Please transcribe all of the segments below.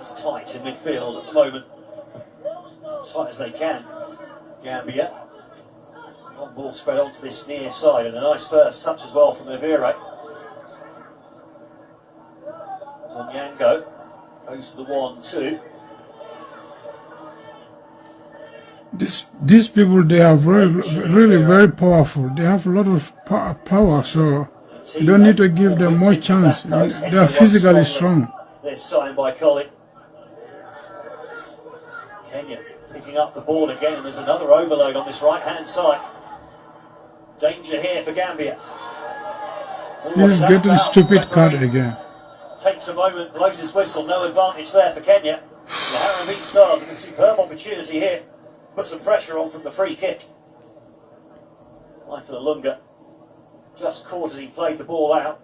It's tight in midfield at the moment. As tight as they can. Gambia. Long ball spread onto this near side, and a nice first touch as well from Evere. Zonyango goes for the 1-2. These people, they are really very powerful. They have a lot of power, so you don't need to give them more chance. They are physically strong. This time by Colin. Kenya picking up the ball again, and there's another overload on this right-hand side. Danger here for Gambia. He's getting stupid card again. Takes a moment, blows his whistle, no advantage there for Kenya. The HARAMBEE Stars with a superb opportunity here. Put some pressure on from the free kick. Michael Alunga just caught as he played the ball out.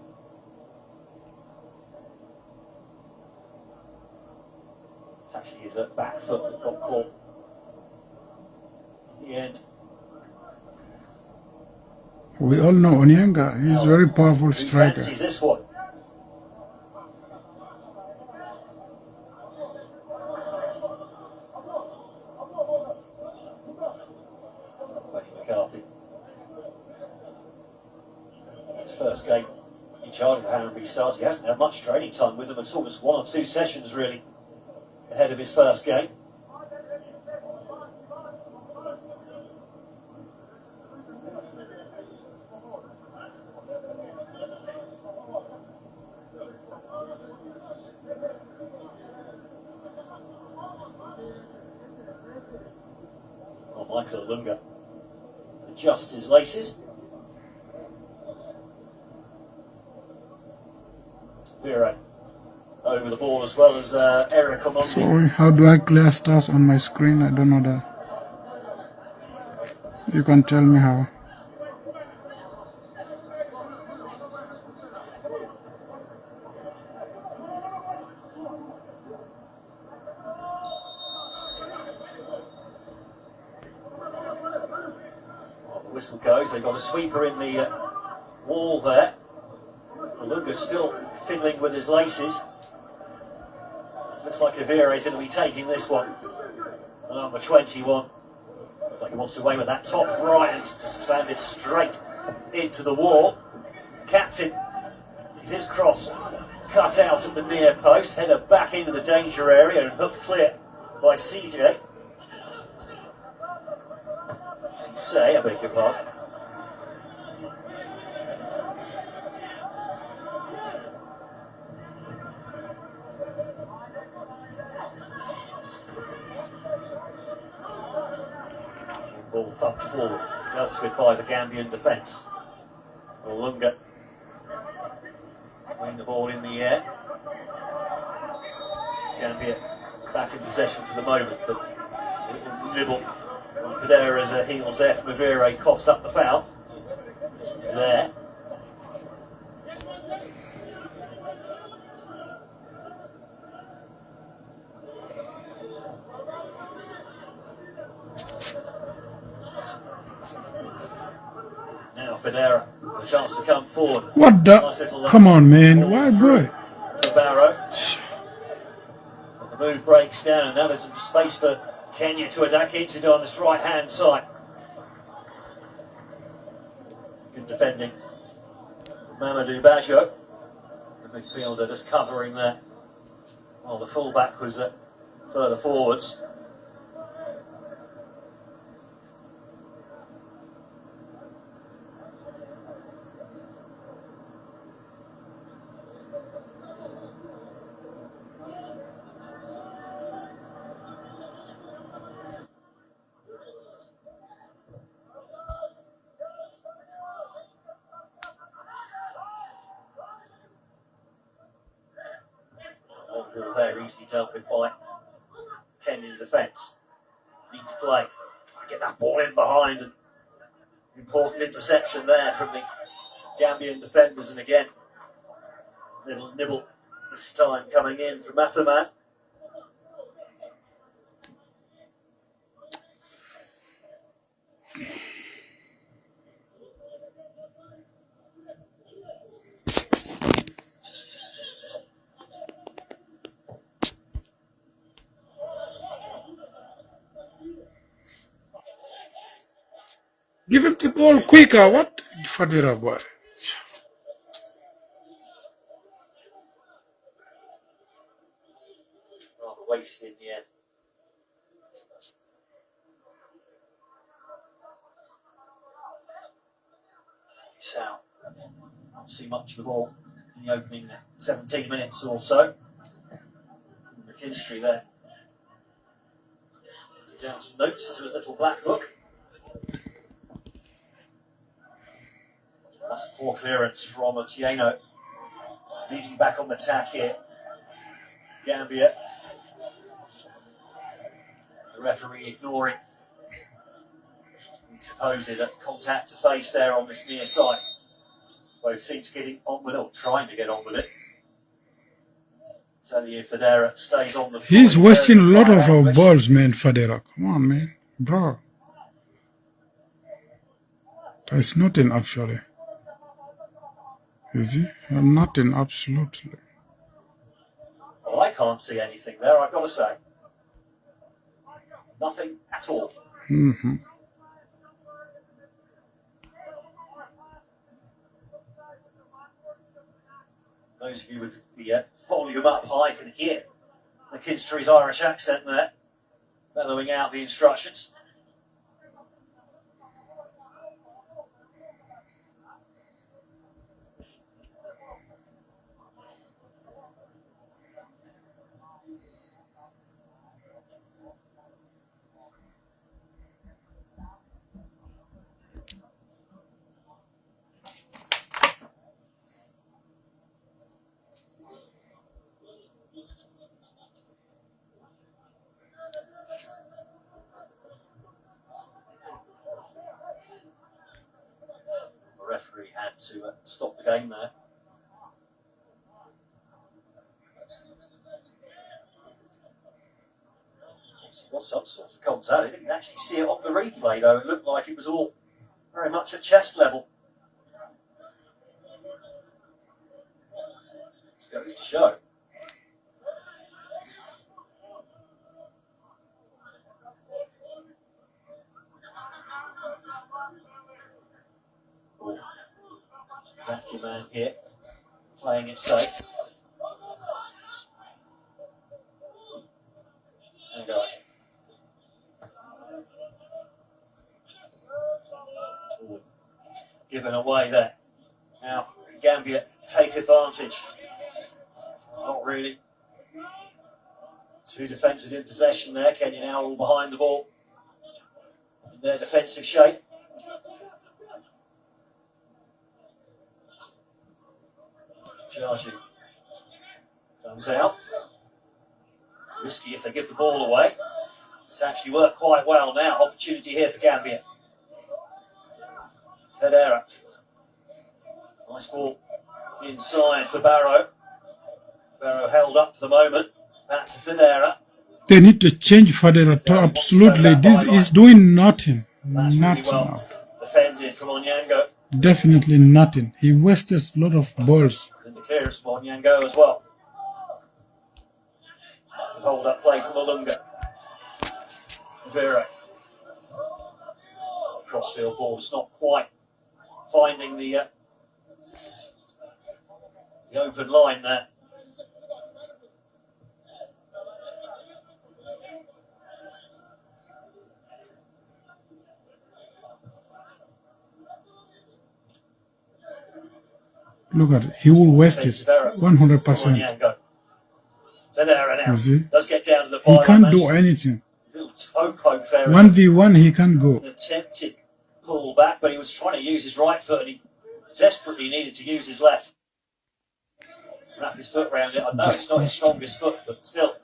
It's actually his back foot that got caught in the end. We all know Onyenga, he's a very powerful striker. Who fancies this one? McCarthy. His first game in charge of the HARAMBEE Stars. He hasn't had much training time with them at all, just 1 or 2 sessions really ahead of his first game. Michael Alunga adjusts his laces. Vera over the ball as well as Eric Omondi. Sorry, how do I clear stars on my screen? I don't know that. You can tell me how. Whistle goes, they've got a sweeper in the wall there. Alunga's still fiddling with his laces. Looks like Evere is going to be taking this one. Number 21. Looks like he wants to away with that top right and just slammed it straight into the wall. Captain sees his cross cut out at the near post, header back into the danger area and hooked clear by CJ. Say, I beg your pardon. Ball thumped forward, dealt with by the Gambian defence. Alunga putting the ball in the air. Gambia back in possession for the moment, but a little nibble. Federa's heels there from Evere, coughs up the foul. There. Now Federa, a chance to come forward. What the? Nice come on, man. Why, bro? Barrow. The move breaks down. Now there's some space for Kenya to attack into on this right-hand side. Good defending. Mamadou Bajo, the midfielder, just covering there. While the fullback was further forwards. There easily dealt with by Kenyan defence. Need to play. Try to get that ball in behind. And important interception there from the Gambian defenders. And again, little nibble this time coming in from Athaman. Give him the ball quicker. What? Fadera boy. Rather wasted in the end. It's out. Not see much of the ball in the opening 17 minutes or so. McKinstry there. Down some notes into his little black book. That's a poor clearance from Otieno. Leading back on the attack here. Gambia. The referee ignoring the supposed contact to face there on this near side. Both teams getting on with it, or trying to get on with it. Tell you, Fadera stays on the floor. He's wasting a lot of our balls, man, Fadera. Come on, man. Bro. There's nothing, actually. Is he? Nothing, absolutely. Well, I can't see anything there, I've got to say. Nothing at all. Mm-hmm. Those of you with the volume up high can hear McKinstry's Irish accent there, bellowing out the instructions. Referee had to stop the game there. It was some sort of contact. I didn't actually see it on the replay though. It looked like it was all very much at chest level. This goes to show. That's your man here, playing it safe. And go. Given away there. Now, Gambia take advantage. Not really. Too defensive in possession there. Kenya now all behind the ball in their defensive shape. Charging comes out. Risky if they give the ball away. It's actually worked quite well now. Opportunity here for Gambia. Fadera. Nice ball inside for Barrow. Barrow held up for the moment. Back to Fadera. They need to change Fadera to absolutely. This is doing nothing. That's Nothing. really well defended from Onyango. Definitely nothing. He wasted a lot of balls. And the clearance from Onyango as well. Hold up play from Olunga. Vera. Crossfield ball is not quite finding the open line there. Look at it. He will waste it 100%. Fadera You see? does get down to the He byline. can't do anything. Little toe poke there. 1v1 he can't go. An attempted pull back, but he was trying to use his right foot and he desperately needed to use his left. Wrap his foot around it. I know it's not his strongest foot, but still.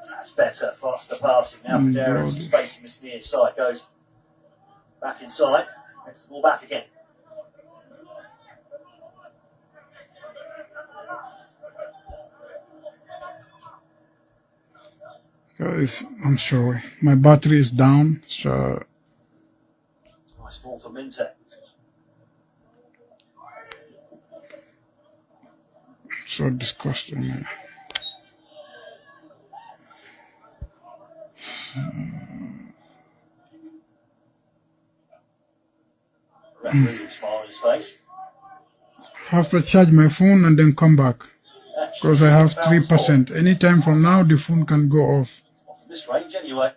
That's better, faster passing. Now Fadera, some space in this near side, goes back inside, gets the ball back again. Guys, I'm sorry. My battery is down, so... Nice ball for Minte. So disgusting, man. Smile on his face. Have to charge my phone and then come back because I have 3%. Anytime from now, the phone can go off. Off from this range, anyway.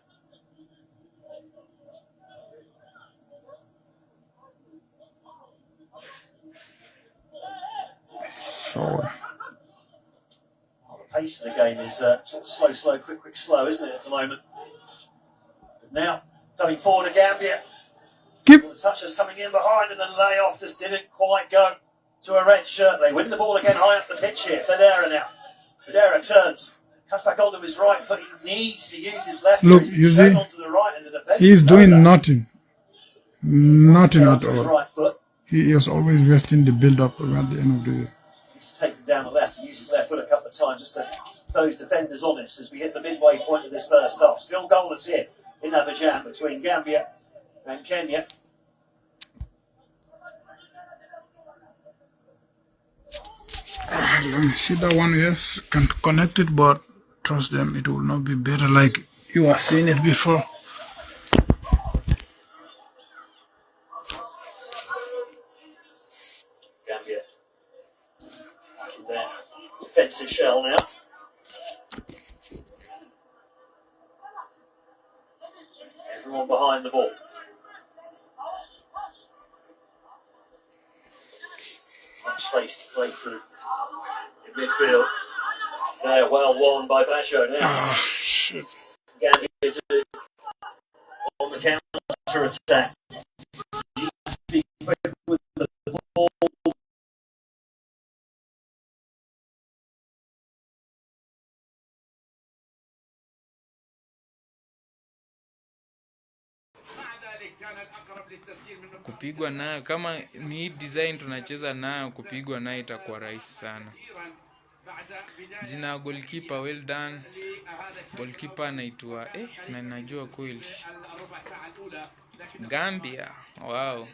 So, well, the pace of the game is sort of slow, slow, quick, quick, slow, isn't it, at the moment? But now, coming forward to Gambia. keep. The touchers coming in behind, and the layoff just didn't quite go to a red shirt. They win the ball again high up the pitch here. Federa now. Federa turns. Cuts back onto his right foot. He needs to use his left Look, foot. you see, he's doing nothing. Nothing at all. Right foot. He is always resting the build-up around the end of the day. He's taken down the left. He uses his left foot a couple of times just to keep those defenders honest as we hit the midway point of this first half. Still goalless here in Abidjan between Gambia and Kenya. Let me see that one. Yes, can connect it, but trust them, it will not be better like you are seeing it before. Gambia back in their defensive shell now. Everyone behind the ball. Much space to play through in midfield. They're well won by Basho now. Oh, shit. Gambia on the counter attack. With the ball. Kupigwa nayo kama ni design tunacheza nayo, kupigwa nayo itakuwa rahisi sana. Jina goalkeeper, well done. Goalkeeper anaitwa na najua kweli Gambia. Wow.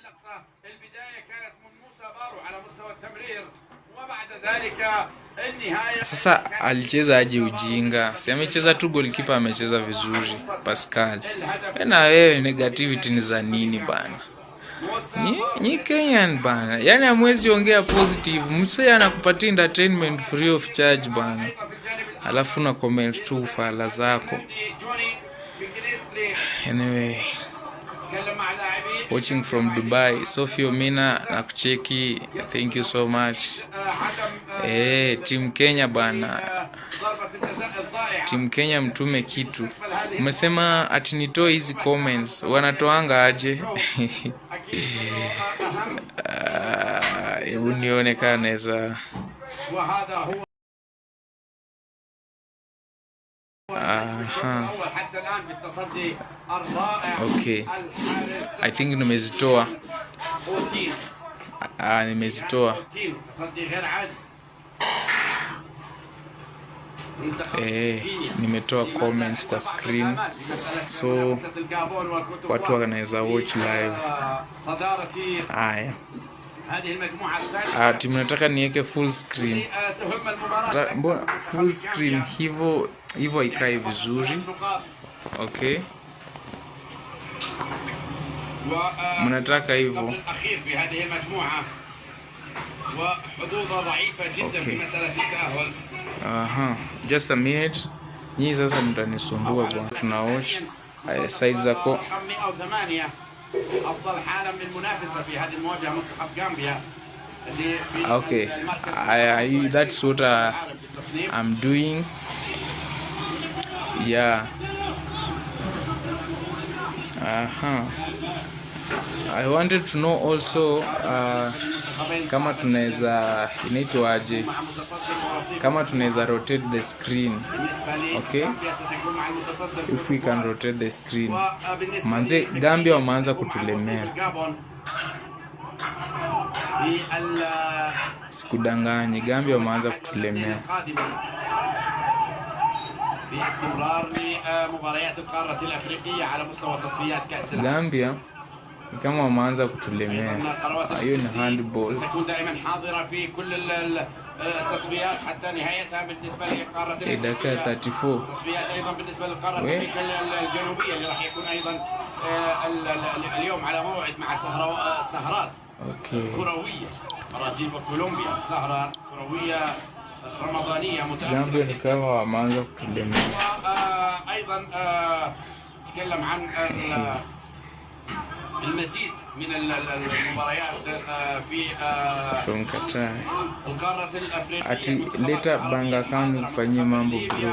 Sasa alicheza aje ujinga? Si amecheza tu, goalkeeper amecheza vizuri. Pascal. Na wewe negativity ni za nini bana? Ni Kenyan bana. Yaani hamwezi ongea positive. Msee anakupatia entertainment free of charge bana. Alafu na comment tu fala zako. Anyway, watching from Dubai, Sophie Mina na kucheki, thank you so much. Team Kenya bana. Team Kenya mtume kitu. Umesema ati nitoe hizi comments, wanatoanga aje? Hebu nione kama naweza. Okay, I think nimezitoa. Nimezitoa. Nimetoa comments kwa screen, so watu wanaweza watch live. Haya. Timu nataka niweke full screen. Mbona full screen hivyo ikae vizuri? Okay. Mnataka hivyo? Okay. Just a minute. Nyinyi sasa mtanisumbua bwana. Tuna watch side zako. Okay, that's what I'm doing. Yeah. I wanted to know also kama tunaweza inaitwaje, kama tunaweza rotate the screen. Okay, if we can rotate the screen. Manze Gambia wameanza kutulemea. Sikudanganye, Gambia wameanza kutulemea. Gambia kama wameanza kutulemea. Hiyo ni handball. التصفيات حتى نهايتها بالنسبه لقاره دقيقة 34. تصفيات ايضا بالنسبه للقاره امريكا الجنوبيه اللي راح يكون ايضا اليوم على موعد مع سهرات كرويه. برازيل وكولومبيا، سهره كرويه رمضانيه جامبيا متاثره كما مانزا كلمة. ايضا تكلم عن المزيد من المباريات في القارة الأفريقية. Ati leta bank account ufanyie mambo bro.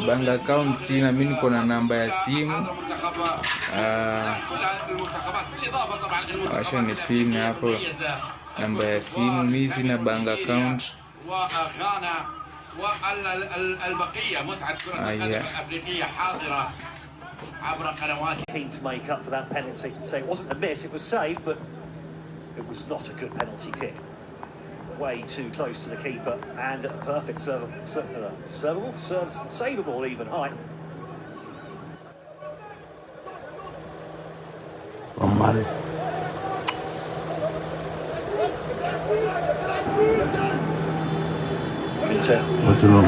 Bank account sina, mimi niko na namba ya simu. Acha nipime hapo namba ya simu, mimi sina bank account. وغانا والبقية متعة كرة القدم الأفريقية حاضرة. Keen to make up for that penalty. So it wasn't a miss, it was saved, but it was not a good penalty kick. Way too close to the keeper and at the perfect savable even height.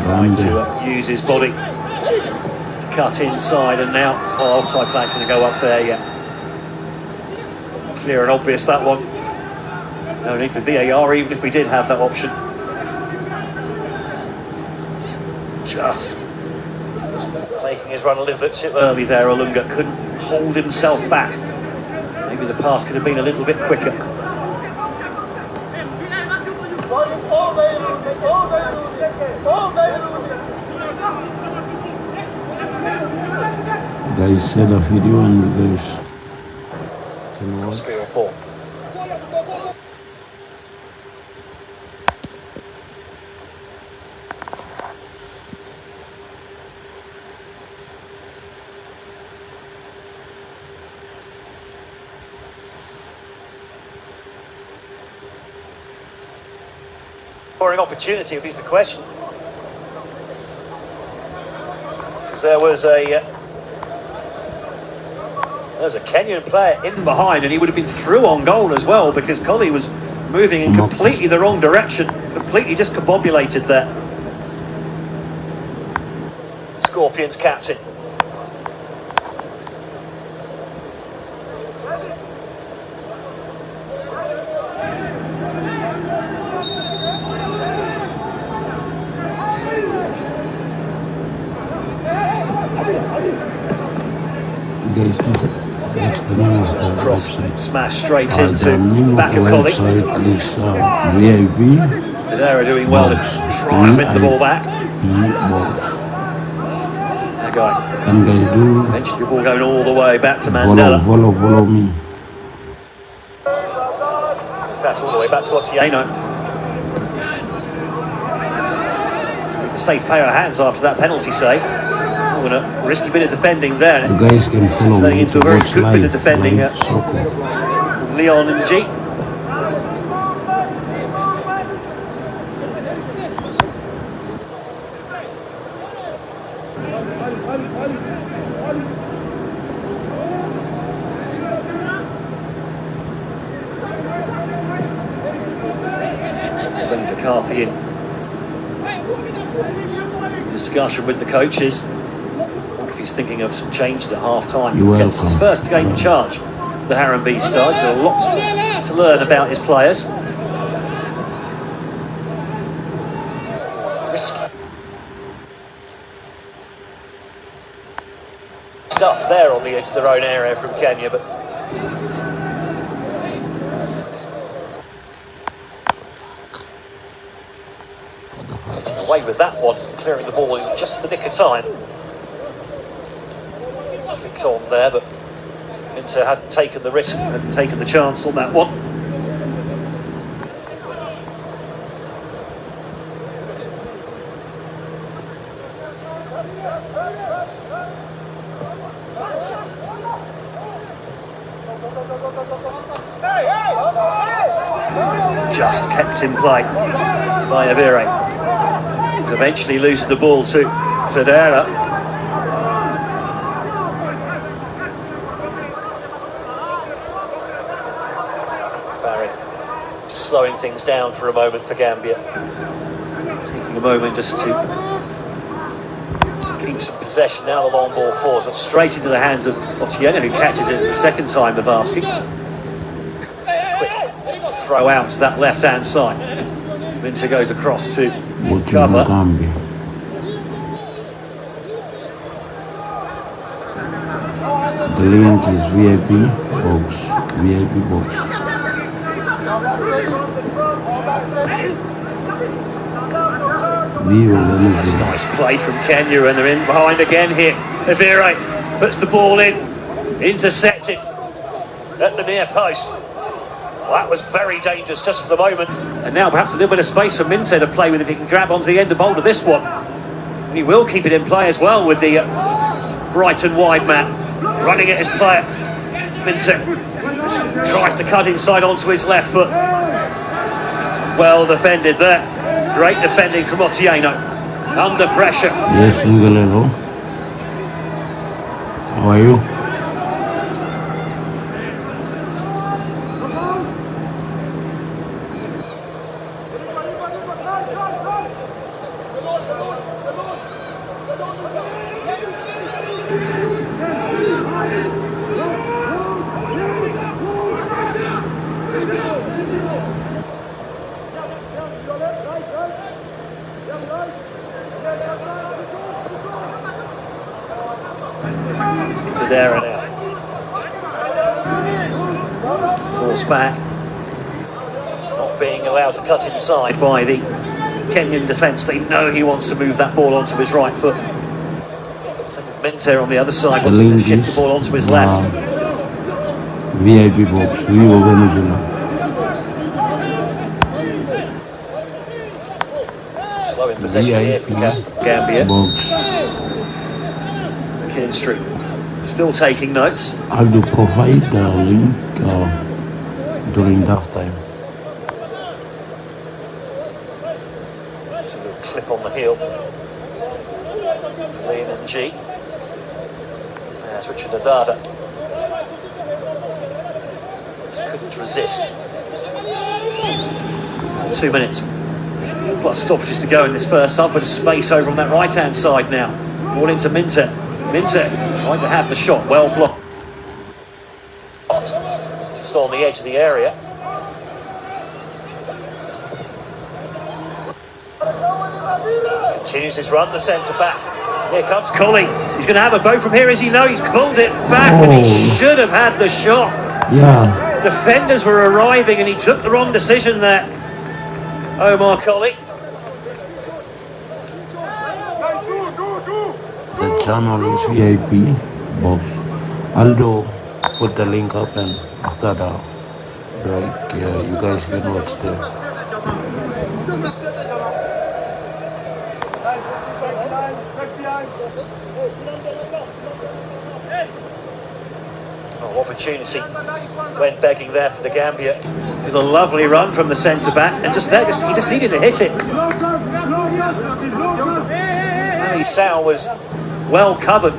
Trying to use his body to cut inside, and now offside flag's going to go up there. Yeah, clear and obvious that one. No need for VAR, even if we did have that option. Just making his run a little bit too early there. Olunga couldn't hold himself back. Maybe the pass could have been a little bit quicker. Guys, share the video and you guys can watch. Scoring opportunity would be the question. Because there was a Kenyan player in behind, and he would have been through on goal as well, because Collie was moving in completely the wrong direction, completely discombobulated there. Scorpions captain. Cross smash straight into the back of Collie. Fidera doing well to try and win the ball back. That guy. And guys, do eventually the ball going all the way back to Mandela. Follow me. In fact, all the way back to Otieno. Needs a safe pair of hands after that penalty save. A risky bit of defending there. You guys can follow turning me into a very good bit of defending from Leon and G. Benny McCarthy in discussion with the coaches. He's thinking of some changes at half-time. It's his first game in charge of the HARAMBEE Stars. There's a lot to learn about his players. Risky stuff there on the edge of their own area from Kenya, but getting away with that one, clearing the ball in just the nick of time. On there, but Inter hadn't taken the risk, hadn't taken the chance on that one. Just kept in play by Avire. Eventually loses the ball to Fidera. slowing things down for a moment for Gambia. Taking a moment just to keep some possession. Now the long ball falls, but straight into the hands of Otieno, who catches it the second time of asking. Quick throw out to that left-hand side. Minter goes across to cover. GAMBIA. The link is VIP box. VIP box. That's a nice play from Kenya, and they're in behind again here. Evire puts the ball in, intercepted at the near post. Well, that was very dangerous just for the moment. And now perhaps a little bit of space for Minter to play with if he can grab onto the end of bolt of this one. And he will keep it in play as well with the Brighton wide man. Running at his player. Minter tries to cut inside onto his left foot. Well defended there. Great defending from Otieno. Under pressure. Yes, Singalero. How are you? There and out. Force back. Not being allowed to cut inside by the Kenyan defence. They know he wants to move that ball onto his right foot. Same with Minter on the other side, wants to shift the ball onto his left. VIP box. Vivo Venezuela. Slow in possession here for Gambia. Kinstry still taking notes. I will provide the link during that time. There's a little clip on the heel. Lean and G. There's Richard Nadada. Just couldn't resist. 2 minutes plus stoppages to go in this first half, but a space over on that right-hand side now. Ball into Minter. Minter trying to have the shot, well blocked. Still on the edge of the area. Continues his run, the centre back. Here comes Colley. He's going to have a go from here, as he knows. He's pulled it back, and he should have had the shot. Yeah. Defenders were arriving, and he took the wrong decision there. Omar Colley. The channel is VIP box. I'll put the link up, and after the break, you guys can watch there. Oh, opportunity went begging there for the Gambia. With a lovely run from the centre back, and just there, he just needed to hit it. Ali Sow was well covered.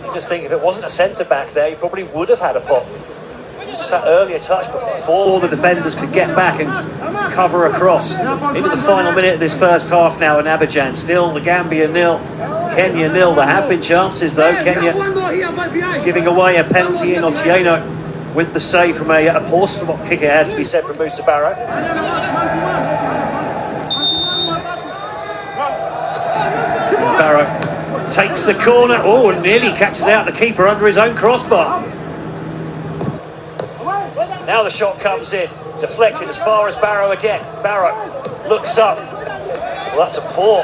You just think if it wasn't a centre back there, he probably would have had a pop. Just that earlier touch before the defenders could get back and cover across. Into the final minute of this first half now in Abidjan. Still the Gambia 0, Kenya 0. There have been chances though. Kenya giving away a penalty in Otieno with the save from a poor spot kick, it has to be said, from Musa Barrow. Barrow takes the corner. Oh, and nearly catches out the keeper under his own crossbar. Now the shot comes in, deflected as far as Barrow again. Barrow looks up. Well, that's a poor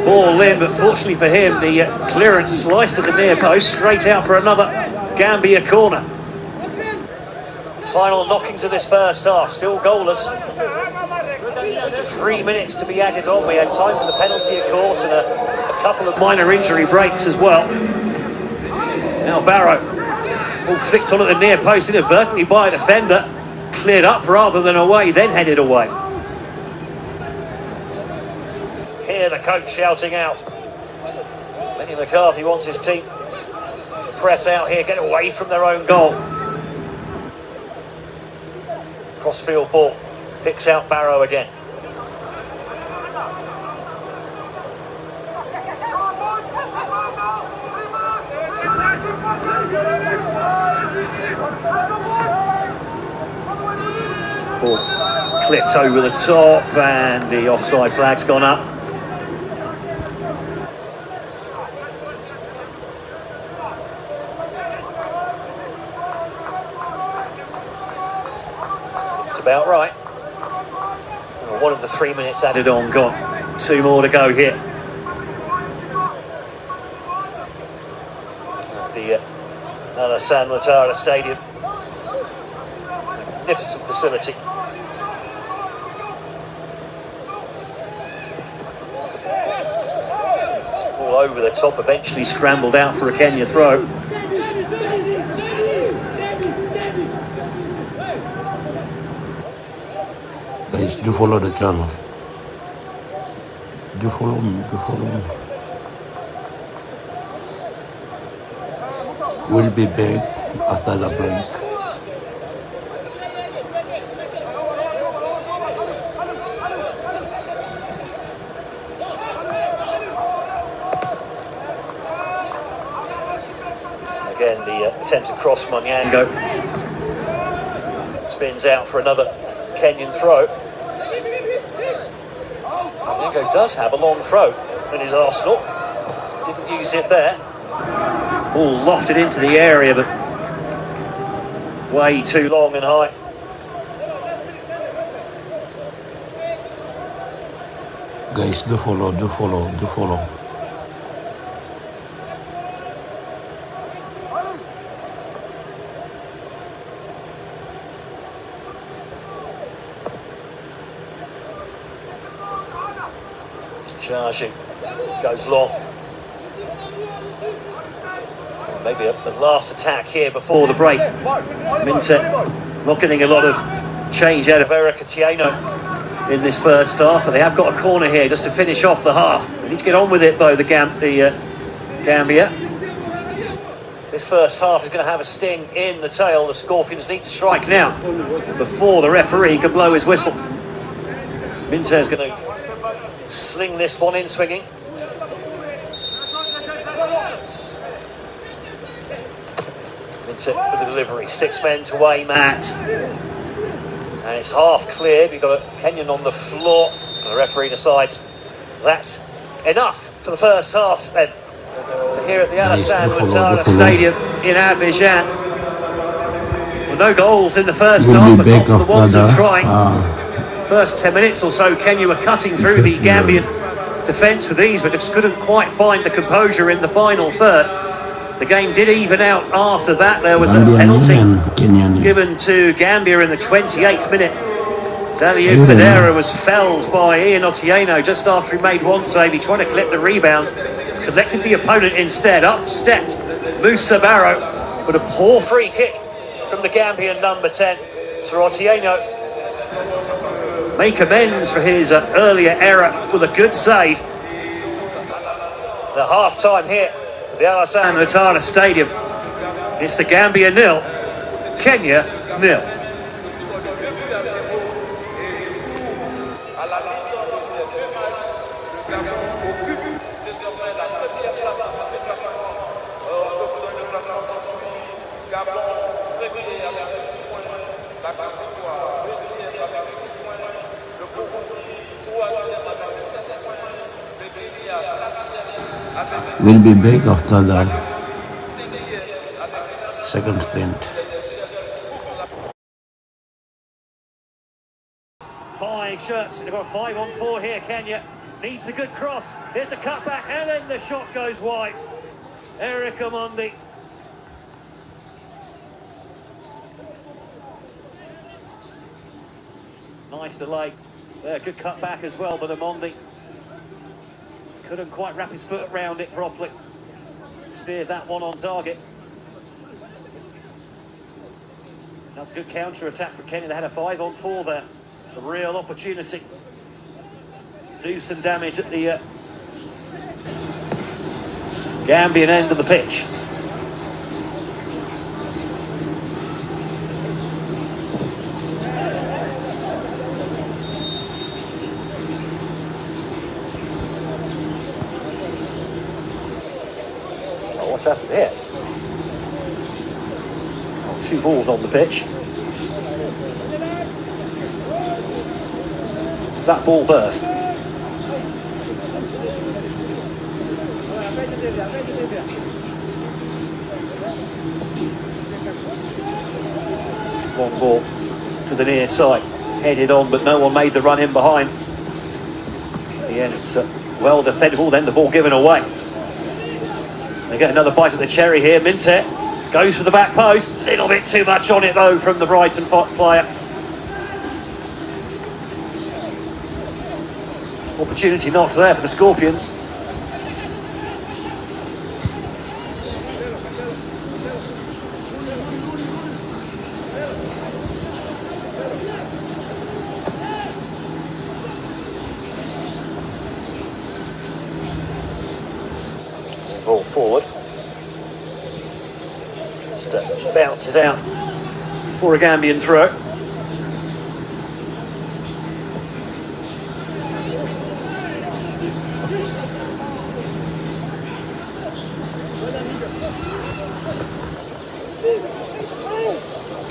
ball in, but fortunately for him, the clearance sliced at the near post, straight out for another Gambia corner. Final knockings of this first half, still goalless. 3 minutes to be added on. We had time for the penalty, of course, and a couple of minor injury breaks as well. Now Barrow, all flicked on at the near post inadvertently by a defender, cleared up rather than away, then headed away. Here the coach shouting out. Lenny McCarthy wants his team to press out here, get away from their own goal. Crossfield ball, picks out Barrow again. Ball clipped over the top and the offside flag's gone up. About right. Well, one of the 3 minutes added on gone. 2 more to go here. At the Alassane Ouattara Stadium. Magnificent facility. All over the top, eventually scrambled out for a Kenya throw. Guys, do follow the channel. Do follow me, do follow me. We'll be back after the break. Again, the attempted cross from Onyango. Spins out for another Kenyan throw. Onyango does have a long throw in his arsenal. Didn't use it there. Ball lofted into the area, but way too long and high. Guys, do follow, do follow, do follow. Charging goes long. Maybe the last attack here before the break. Minte not getting a lot of change out of Eric Otieno in this first half, but they have got a corner here just to finish off the half. They need to get on with it though, the Gambia. This first half is going to have a sting in the tail. The Scorpions need to strike now before the referee can blow his whistle. Minte is going to sling this one in swinging. Minte with the delivery. 6 men to aim at. And it's half cleared. We've got a Kenyan on the floor. And the referee decides that's enough for the first half then. So here at the Alassane Ouattara Stadium in Abidjan. Well, no goals in the first half, but not for the ones of trying. First 10 minutes or so, Kenya were cutting through the Gambian defence with ease, but just couldn't quite find the composure in the final third. The game did even out after that. There was a penalty given to Gambia in the 28th minute. Zaliu Federa was felled by Ian Otieno just after he made one save. He tried to clip the rebound, collected the opponent instead. Up stepped Musa Barrow with a poor free kick from the Gambian number 10. Sir Otieno make amends for his earlier error with a good save. The half-time here at the Alassane Ouattara Stadium. It's the Gambia 0, Kenya 0. We'll be back after the second stint. 5 shots. They've got 5 on 4 here. Kenya needs a good cross. Here's the cutback, and then the shot goes wide. Eric Omondi. Nice delay. Good cutback as well, but Omondi couldn't quite wrap his foot around it properly. Steered that one on target. That's a good counter-attack for Kenya. They had a 5 on 4 there. A real opportunity to do some damage at the Gambian end of the pitch. What's happened here? Oh, 2 balls on the pitch. Does that ball burst? Long ball to the near side, headed on, but no one made the run in behind. In the end, it's well defendable, then the ball given away. They get another bite of the cherry here. Minter goes for the back post. A little bit too much on it, though, from the Brighton player. Opportunity knocked there for the Scorpions. Ball forward. Just bounces out for a Gambian throw.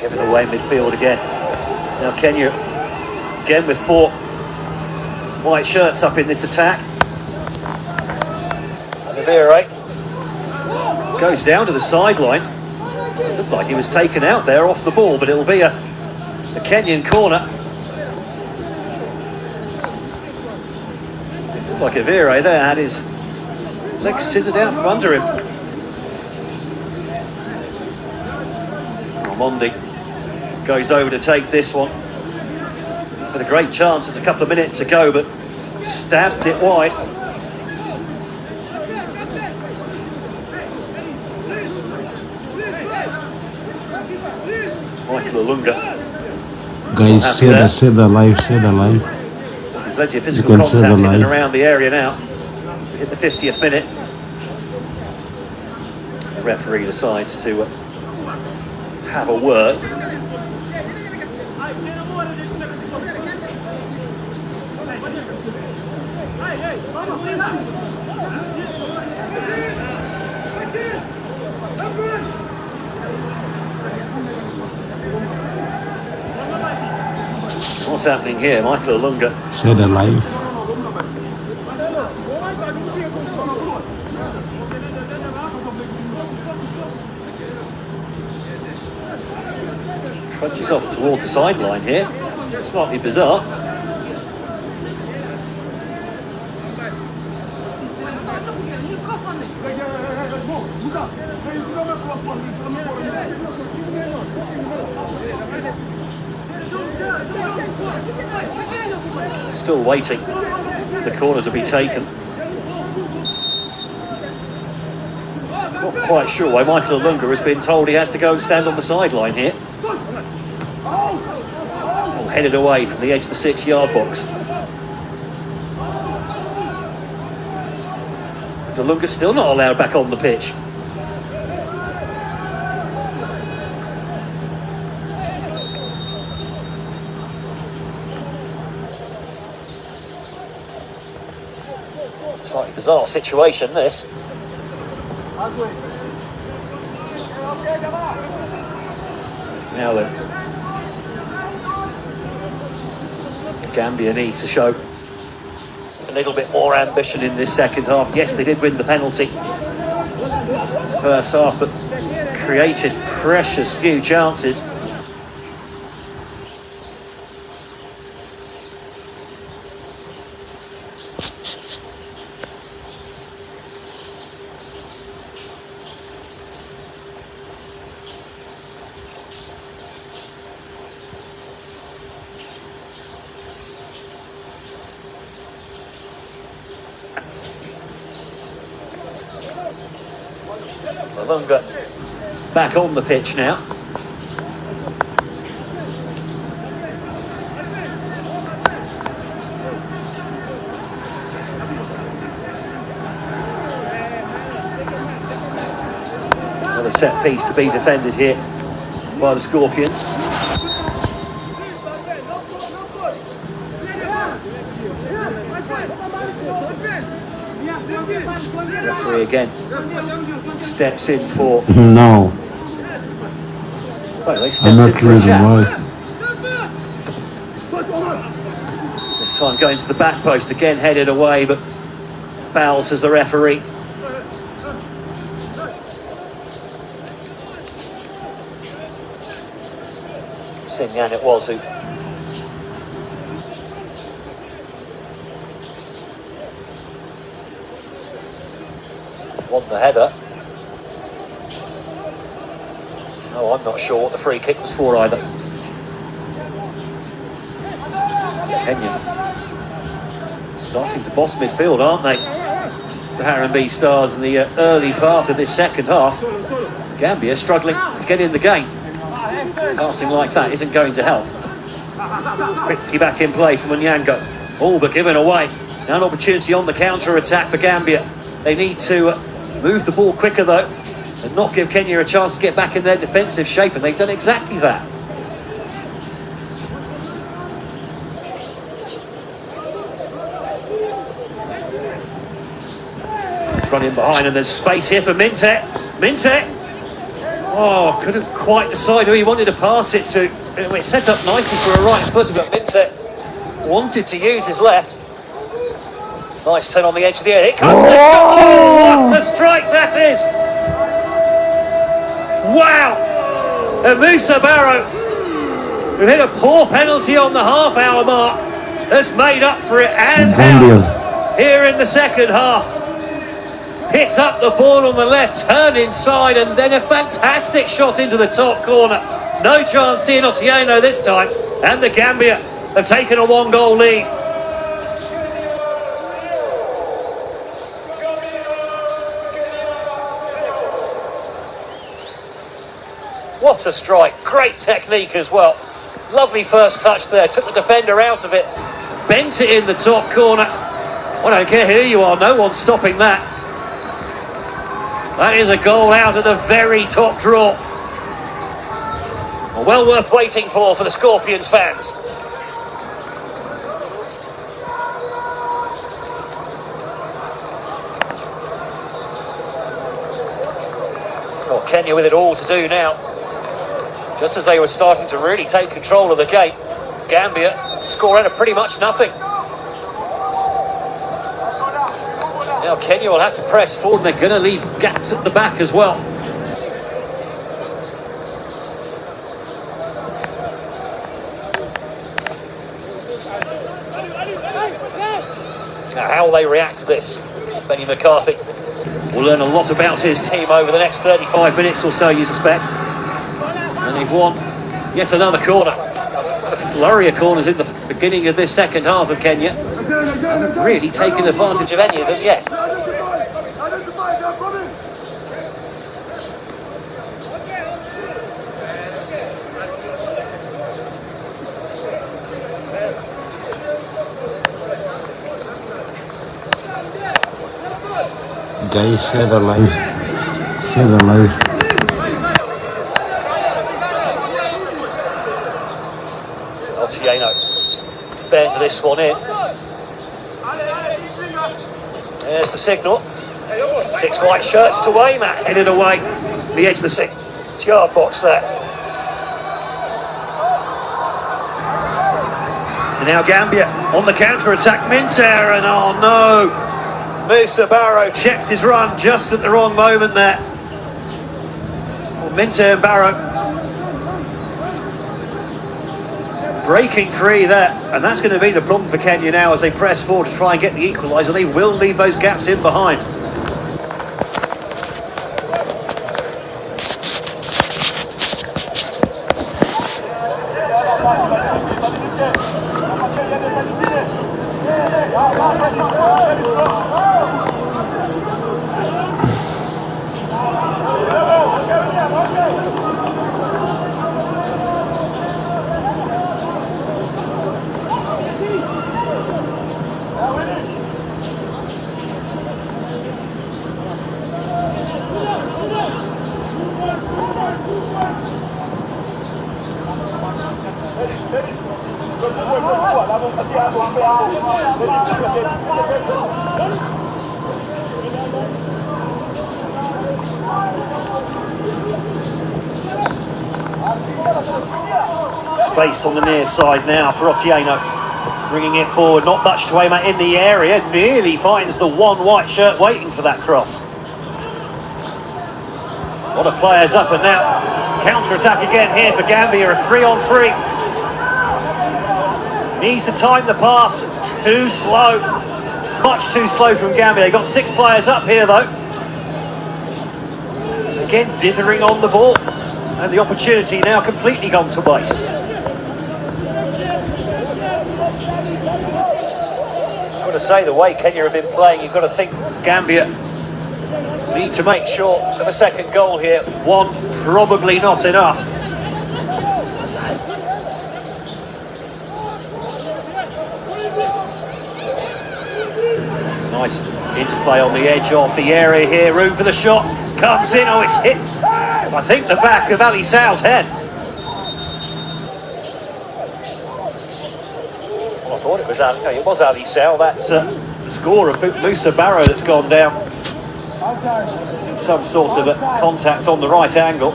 Given away midfield again. Now Kenya again with 4 white shirts up in this attack. Avere goes down to the sideline. It looked like he was taken out there off the ball, but it'll be a Kenyan corner. It looked like Avere there had his legs scissored out from under him. Mondi goes over to take this one. Had a great chance just a couple of minutes ago, but stabbed it wide. Michael Olunga. Guys, say the live. Plenty of physical contact in and around the area now. Hit the 50th minute. The referee decides to have a word. What's happening here? Michael Olunga. Say the live. Crunches off towards the sideline here. Slightly bizarre. Still waiting for the corner to be taken. Not quite sure why Michael Olunga has been told he has to go and stand on the sideline here. Headed away from the edge of the 6-yard box. Olunga's still not allowed back on the pitch. Slightly bizarre situation, this. Now then, Gambia needs to show a little bit more ambition in this second half. Yes, they did win the penalty first half, but created precious few chances. Olunga back on the pitch now. Another set piece to be defended here by the Scorpions. Referee again steps in for... No, Well, they I'm stepped in not for a reading chat. why. This time going to the back post, again headed away, but foul, says the referee. Sinyan it was who won the header. No, I'm not sure what the free kick was for either. Kenya starting to boss midfield, aren't they? The Harambee Stars in the early part of this second half. Gambia struggling to get in the game. Passing like that isn't going to help. Quickly back in play from Onyango. All but given away. Now an opportunity on the counter-attack for Gambia. They need to move the ball quicker though, and not give Kenya a chance to get back in their defensive shape, and they've done exactly that. Run in behind, and there's space here for Minte. Minte! Oh, couldn't quite decide who he wanted to pass it to. It's set up nicely for a right footer, but Minte wanted to use his left. Nice turn on the edge of the air. Here comes the shot. Oh, what a strike that is! Wow! And Musa Barrow, who hit a poor penalty on the half-hour mark, has made up for it and out here in the second half. Picked up the ball on the left, turned inside, and then a fantastic shot into the top corner. No chance here, Otieno this time, and the Gambia have taken a one-goal lead. What a strike, great technique as well. Lovely first touch there, took the defender out of it, bent it in the top corner. I don't care who you are, no one's stopping that. That is a goal out of the very top draw. Well worth waiting for the Scorpions fans. Well, Kenya with it all to do now. Just as they were starting to really take control of the game, Gambia score out of pretty much nothing. Now Kenya will have to press forward, and they're going to leave gaps at the back as well. Now how will they react to this? Benny McCarthy will learn a lot about his team over the next 35 minutes or so, you suspect. And they've won yet another corner. A flurry of corners in the beginning of this second half of Kenya. Haven't really taken advantage of any of them yet. Guys, share the live. Share the live. Otieno to bend this one in. There's the signal. 6 white shirts to aim at, headed away. The edge of the 6-yard box there. And now Gambia on the counter-attack. Minter, and oh no! Musa Barrow checked his run just at the wrong moment there. Well, Minter and Barrow breaking free there, and that's going to be the problem for Kenya now as they press forward to try and get the equaliser. They will leave those gaps in behind. Space on the near side now for Otieno. Bringing it forward, not much to aim at in the area. Nearly finds the one white shirt waiting for that cross. A lot of players up and now. Counter-attack again here for Gambia, a 3-on-3. Needs to time the pass, too slow. Much too slow from Gambia. They've got 6 players up here though. Again, dithering on the ball. And the opportunity now completely gone to waste. I've got to say, the way Kenya have been playing, you've got to think Gambia need to make sure of a second goal here. One, probably not enough. Nice interplay on the edge of the area here. Room for the shot. Comes in. Oh, it's hit, I think, the back of Ali Sal's head. Well, I thought it was Ali. No, it was Ali Sal. That's the scorer, Musa Barrow, that's gone down. Some sort of contact on the right angle.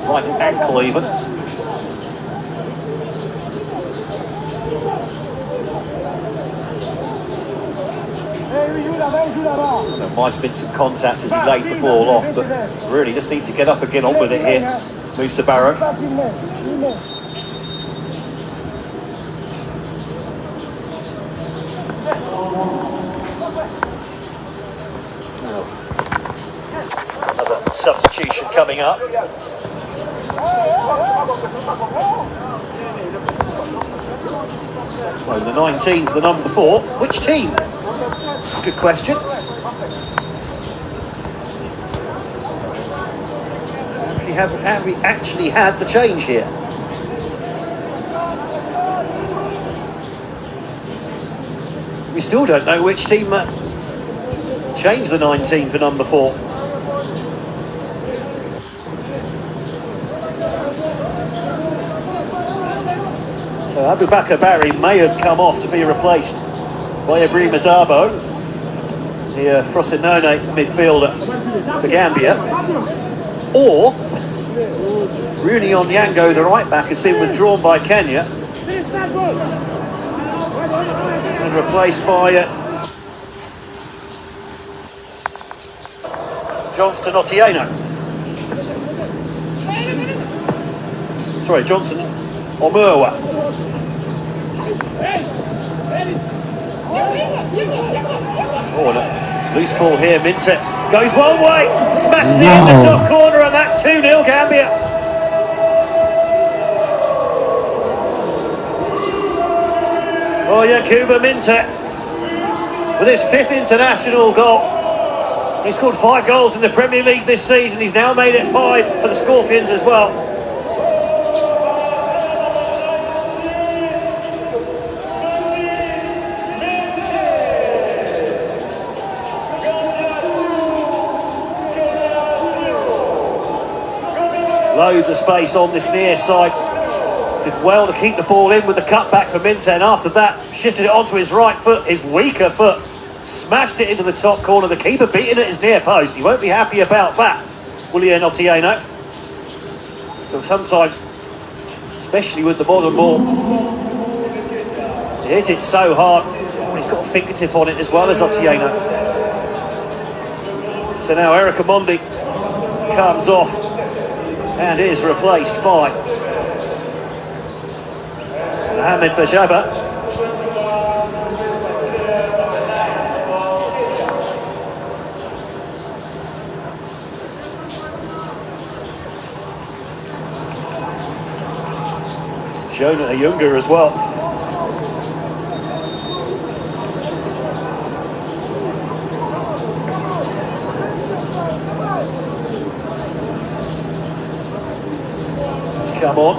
Right ankle even. There might have been some contact as he laid the ball off, but really just needs to get up and get on with it here, Musa Barrow. Another substitution coming up. So the 19 to the number 4. Which team? That's a good question. Have we actually had the change here? We still don't know which team changed the 19 for number 4. So Abubakar Barry may have come off to be replaced by Ibrahima Dabo, the Frosinone midfielder for Gambia. Or Rooney Onyango, the right back, has been withdrawn by Kenya and replaced by Johnston Otieno. Sorry, Johnson Omurwa. Oh, no. Loose ball here, Minte goes one way, smashes it in the top corner, and that's 2-0 Gambia. Oh, Yankuba Minte with his 5th international goal. He scored 5 goals in the Premier League this season. He's now made it 5 for the Scorpions as well. Loads of space on this near side. Did well to keep the ball in with the cutback for Minte, and after that shifted it onto his right foot, his weaker foot, smashed it into the top corner. The keeper beating at his near post. He won't be happy about that, William Otieno. But sometimes, especially with the modern ball, he hits it so hard. He's got a fingertip on it as well as Otieno. So now Eric Omondi comes off and is replaced by Mohamed Bajaba. Jonah Ayunga as well. Come on.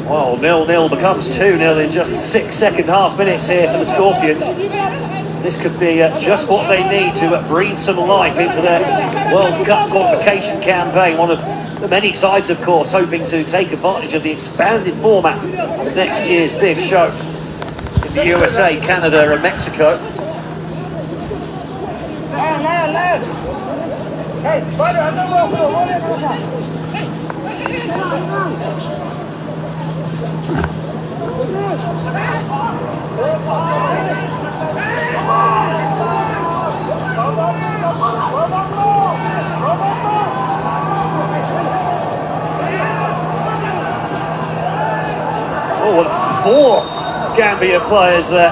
Well, 0-0 becomes 2-0 in just 6 second half minutes here for the Scorpions. This could be just what they need to breathe some life into their World Cup qualification campaign. One of the many sides, of course, hoping to take advantage of the expanded format of next year's big show in the USA, Canada and Mexico. Oh, and 4 Gambia players there.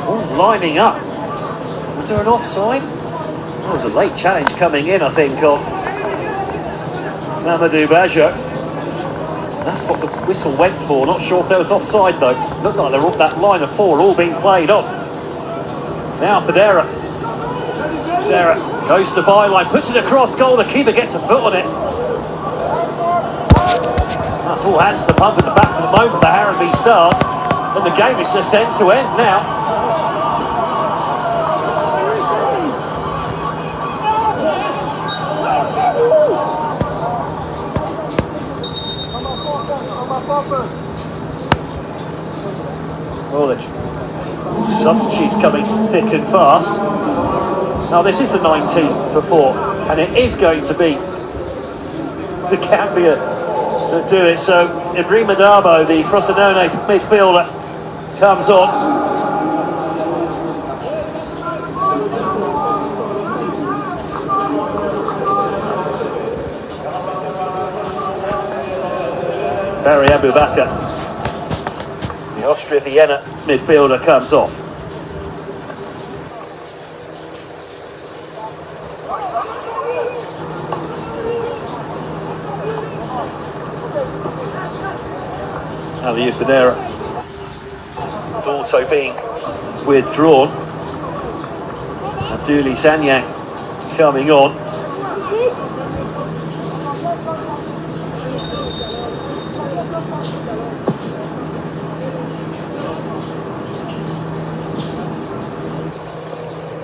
Oh, lining up. Was there an offside? Oh, there was a late challenge coming in, I think, on Mamadou Bajo. That's what the whistle went for. Not sure if there was offside, though. Looked like that line of 4 all being played on. Now for Dera. Dera goes to the byline, puts it across goal. The keeper gets a foot on it. That's all hands to the pump at the back for the moment, the Harambee Stars. And the game is just end to end now. Oh, the substitutes coming thick and fast. Now this is the 19 for 4, and it is going to be the Gambia that do it. So Ibrahima Dabo, the Frosinone midfielder, comes on. Barry Abubakar, the Austria Vienna midfielder, comes off. Aliou Fadera is also being withdrawn. Abdoulaye Sanyang coming on.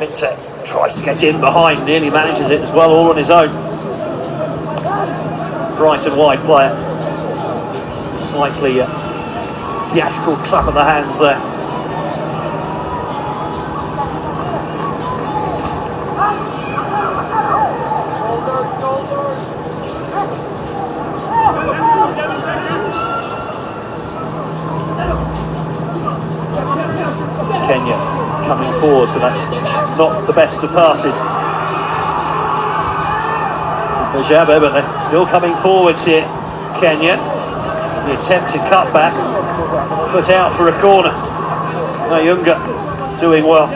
Mintek tries to get in behind, nearly manages it as well, all on his own. Bright and wide player. Slightly theatrical clap of the hands there. Kenya coming forwards, but that's not the best of passes for Jabe, but they're still coming forwards here, Kenya. The attempted cutback put out for a corner. Nayunga doing well.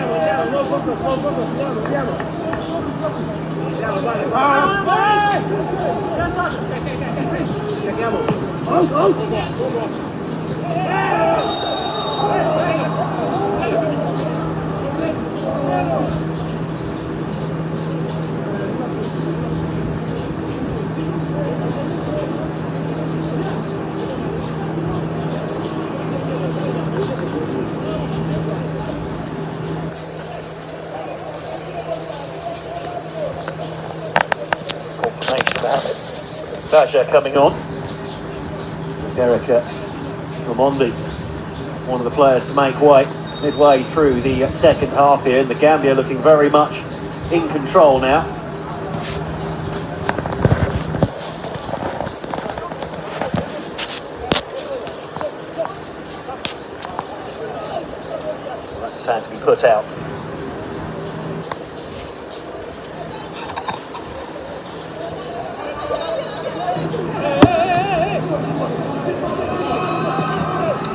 Baja coming on. Derek Ramondi, one of the players to make way midway through the second half here, and the Gambia looking very much in control now. That just had to be put out.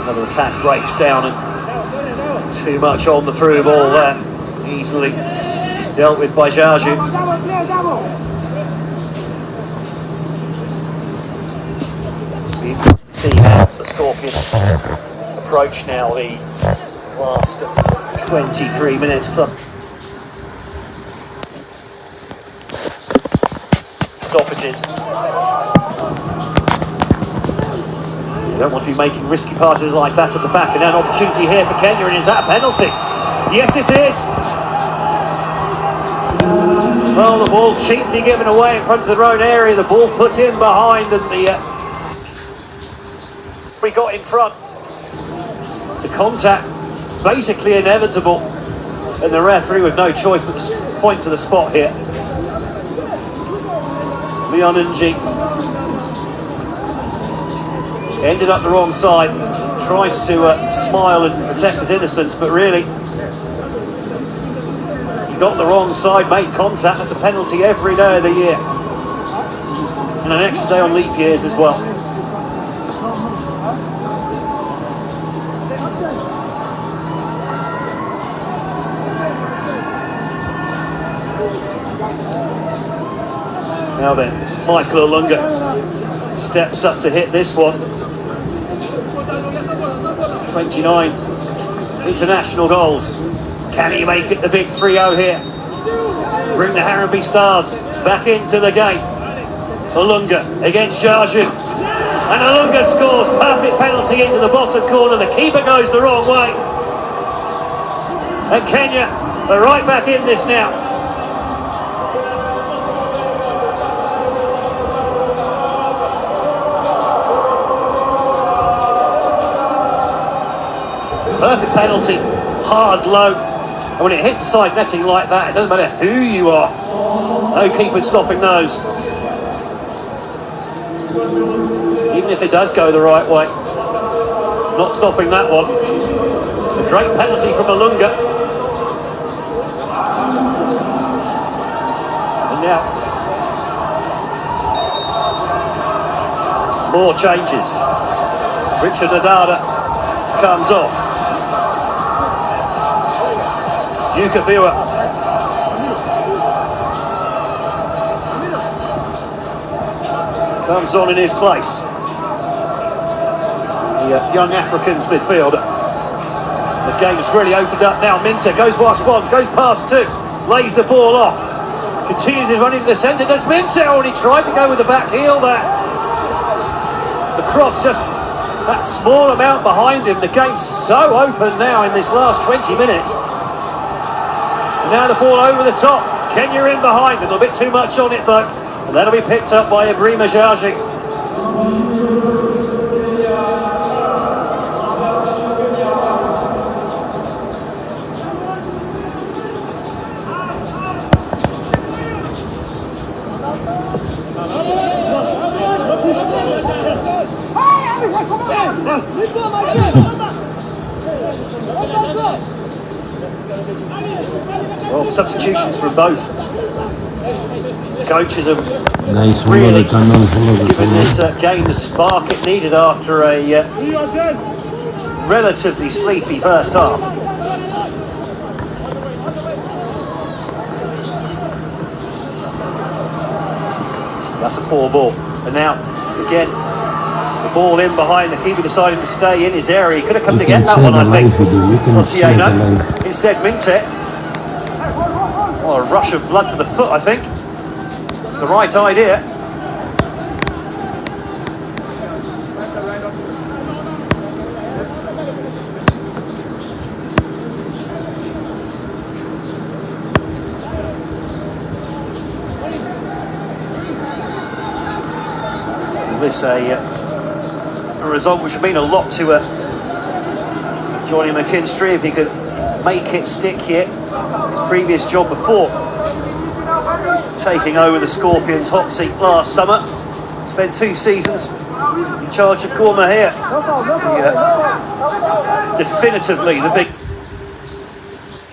Another attack breaks down, and too much on the through ball there. Easily dealt with by Jaju. We see how the Scorpions approach now the last 23 minutes plus stoppages. Don't want to be making risky passes like that at the back, and an opportunity here for Kenya, and is that a penalty? Yes, it is. Well, the ball cheaply given away in front of their own area, the ball put in behind, and we got in front. contact basically inevitable, and the referee with no choice but to point to the spot here. Leon Ng ended up the wrong side, tries to smile and protest his innocence, but really he got the wrong side, made contact. That's a penalty every day of the year, and an extra day on leap years as well. Now then, Michael Olunga steps up to hit this one. 29 international goals. Can he make it the big 3-0 here? Bring the Harambee Stars back into the game. Olunga against Jarju. And Olunga scores. Perfect penalty into the bottom corner. The keeper goes the wrong way. And Kenya are right back in this now. Perfect penalty, hard, low, and when it hits the side netting like that, it doesn't matter who you are. No keeper stopping those. Even if it does go the right way, not stopping that one. A great penalty from Olunga. And now, more changes. Richard Adada comes off. Dukabiwa comes on in his place. The young Africans midfielder. The game's really opened up now. Minter goes past one, goes past two, lays the ball off, continues his run into the centre. Does Minter? Oh, and he tried to go with the back heel there. The cross just that small amount behind him. The game's so open now in this last 20 minutes. Now the ball over the top. Kenya in behind. A little bit too much on it though. And that'll be picked up by Ibrahima Jarju. Well, substitutions from both coaches have really given this game the spark it needed after a relatively sleepy first half. That's a poor ball. And now, again, the ball in behind, the keeper decided to stay in his area. He could have come to get that one, I think. Otieno. Instead, Minter. Oh, a rush of blood to the foot, I think. The right idea. This a result which would mean a lot to Johnny McKinstry if he could make it stick here. His previous job before taking over the Scorpions hot seat last summer. Spent 2 seasons in charge of Gorma here. Definitively the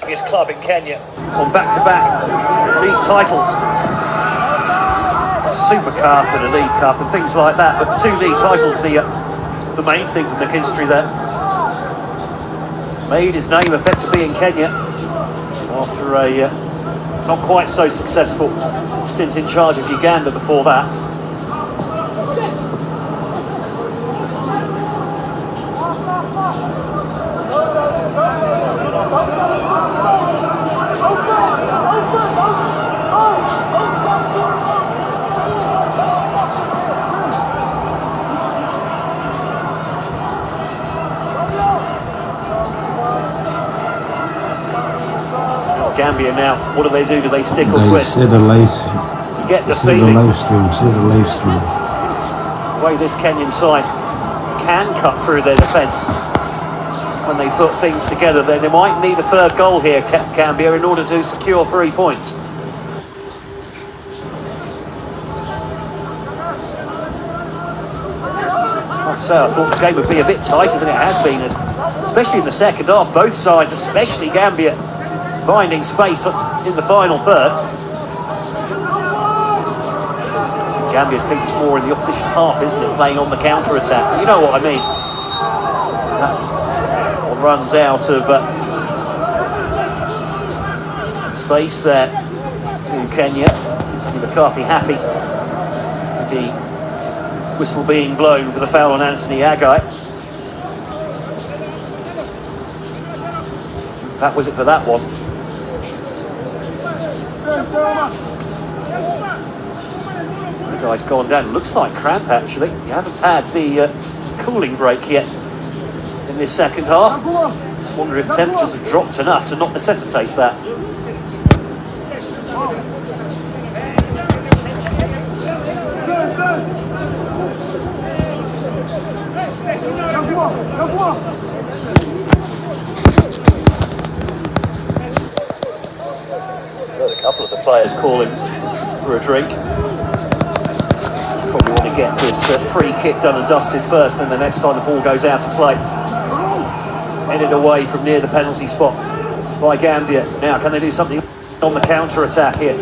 biggest club in Kenya on back-to-back league titles. It's a Super Cup and a League Cup and things like that, but 2 league titles, the main thing for McKinstry there. Made his name effectively in Kenya after a not quite so successful stint in charge of Uganda before that. Gambia now, what do? Do they stick or twist? You get the feeling the way this Kenyan side can cut through their defence. when they put things together. They might need a third goal here, Gambia, in order to secure 3 points. So I thought the game would be a bit tighter than it has been, especially in the second half. Both sides, especially Gambia, finding space in the final third. So Gambia's case is more in the opposition half, isn't it? Playing on the counter-attack. You know what I mean. That one runs out of space there to Kenya. Kenny McCarthy happy with the whistle being blown for the foul on Anthony Agai. That was it for that one. The guy's gone down. Looks like cramp, actually. You haven't had the cooling break yet in this second half. Just wonder if temperatures have dropped enough to not necessitate that. A couple of the players calling for a drink. Probably want to get this free kick done and dusted first, then the next time the ball goes out of play. Headed away from near the penalty spot by Gambia. Now, can they do something on the counter-attack here?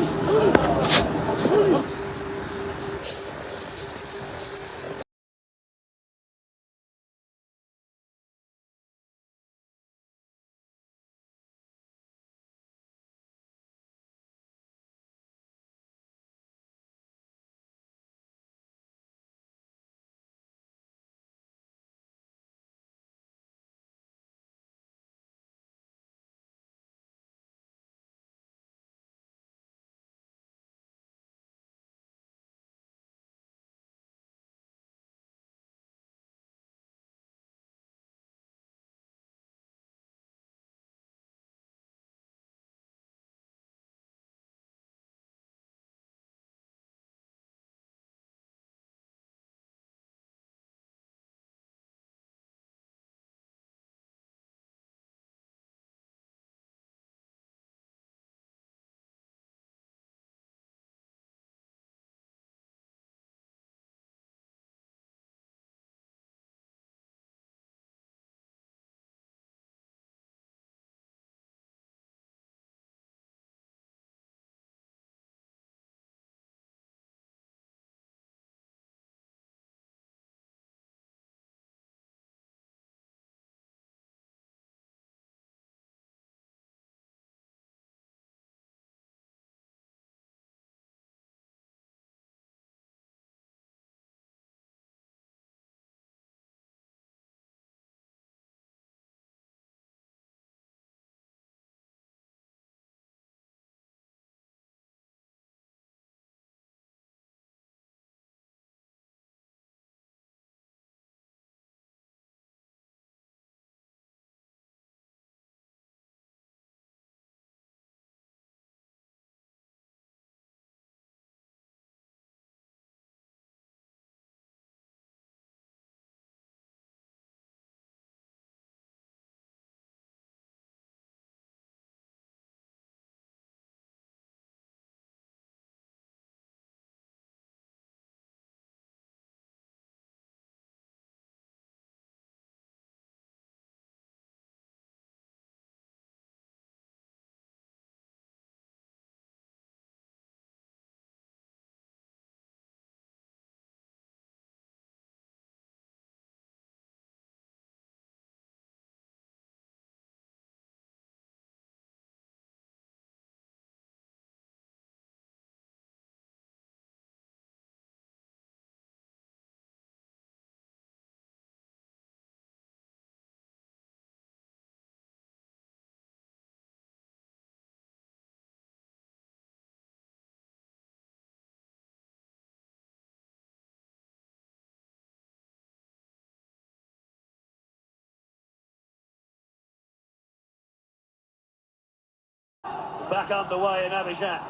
Back underway in Abidjan.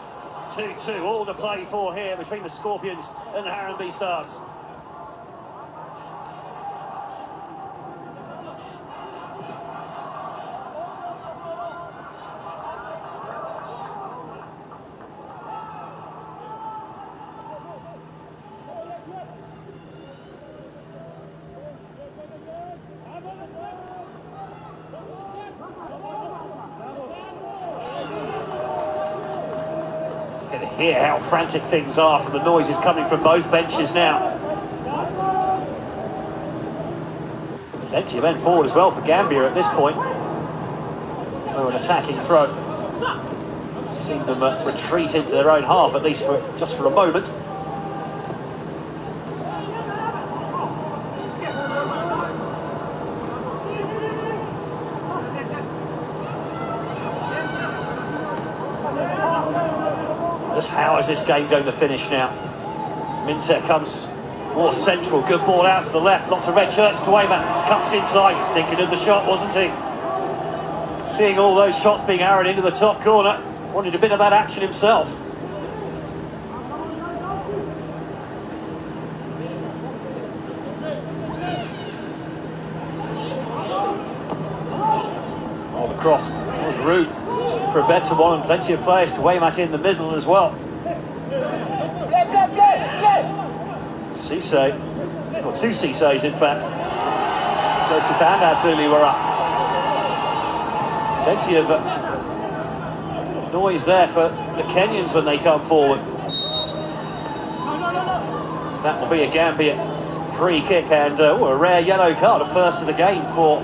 2-2, all to play for here between the Scorpions and the Harambee Stars. Hear how frantic things are from the noises coming from both benches now. Plenty of men forward as well for Gambia at this point. They're an attacking throw. Seen them retreat into their own half, at least just for a moment. Just how is this game going to finish now? Minter comes more central, good ball out to the left, lots of red shirts to Wayman, cuts inside, he's thinking of the shot, wasn't he? Seeing all those shots being arrowed into the top corner, wanted a bit of that action himself. Oh, the cross was rude for a better one, and plenty of players to aim at in the middle as well. Cisse, or two Cisses in fact. Joseph and Abduli were up. Plenty of noise there for the Kenyans when they come forward. That will be a Gambia free kick and a rare yellow card, a first of the game for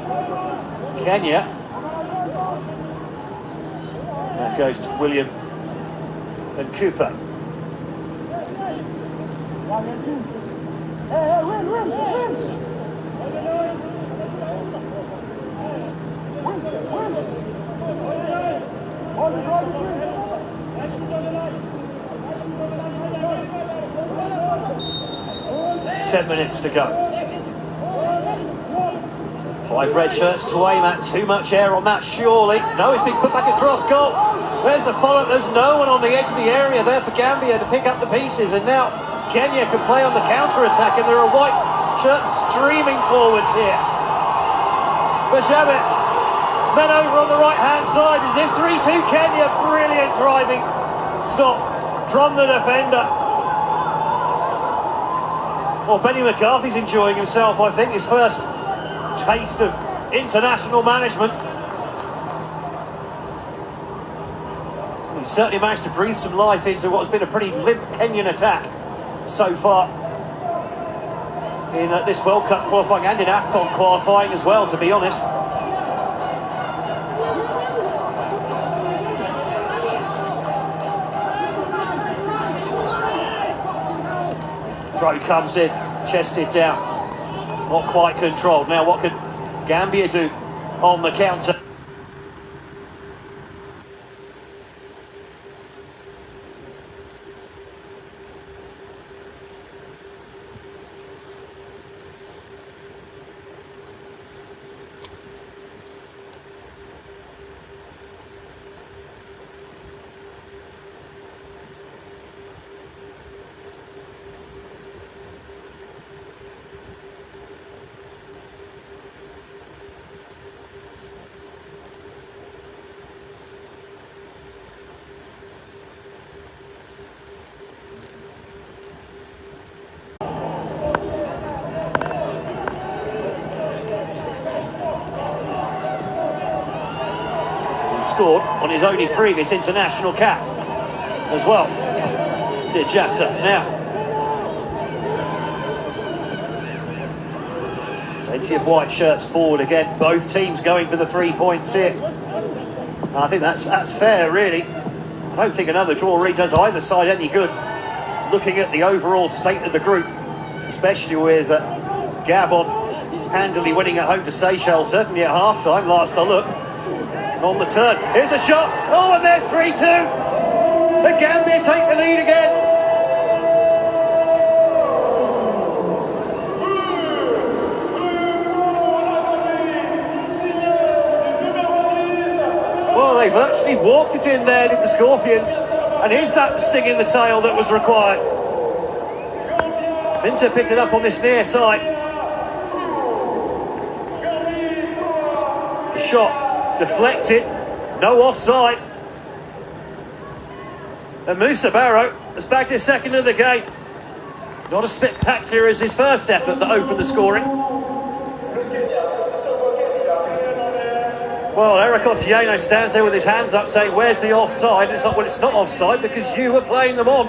Kenya. That goes to William and Cooper. Ten minutes to go. 5 red shirts to aim at. Too much air on that, surely. No, it's been put back across goal. Where's the follow-up? There's no one on the edge of the area there for Gambia to pick up the pieces, and now Kenya can play on the counter-attack, and there are white shirts streaming forwards here. Bashabit, men over on the right-hand side. Is this 3-2 Kenya? Brilliant driving stop from the defender. Well, Benny McCarthy's enjoying himself, I think, his first taste of international management. He's certainly managed to breathe some life into what's been a pretty limp Kenyan attack so far in this World Cup qualifying and in AFCON qualifying as well, to be honest. Throw comes in, chested down, not quite controlled. Now what can Gambia do on the counter? Scored on his only previous international cap as well. Dijata now. Plenty of white shirts forward again. Both teams going for the 3 points here. And I think that's fair, really. I don't think another draw really does either side any good. Looking at the overall state of the group, especially with Gabon handily winning at home to Seychelles, certainly at half-time last I looked. On the turn, here's a shot, oh, and there's 3-2. The Gambia take the lead again. Well, they virtually walked it in there, did the Scorpions, and is that sting in the tail that was required? Minter picked it up on this near side. The shot deflected, no offside. And Musa Barrow has bagged his second of the game. Not as spectacular as his first effort that opened the scoring. Well, Eric Otieno stands there with his hands up saying, where's the offside? And it's like, well, it's not offside because you were playing them on.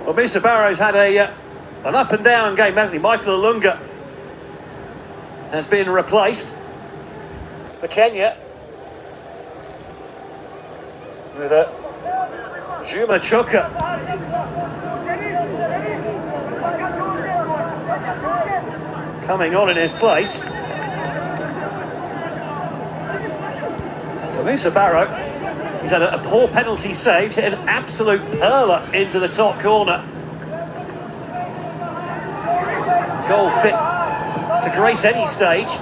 Well, Mr. Barrow's had an up-and-down game, hasn't he? Michael Olunga has been replaced for Kenya with Juma Chuka. Coming on in his place. Musa Barrow, he's had a poor penalty save, hit an absolute perler into the top corner. Goal fit to grace any stage.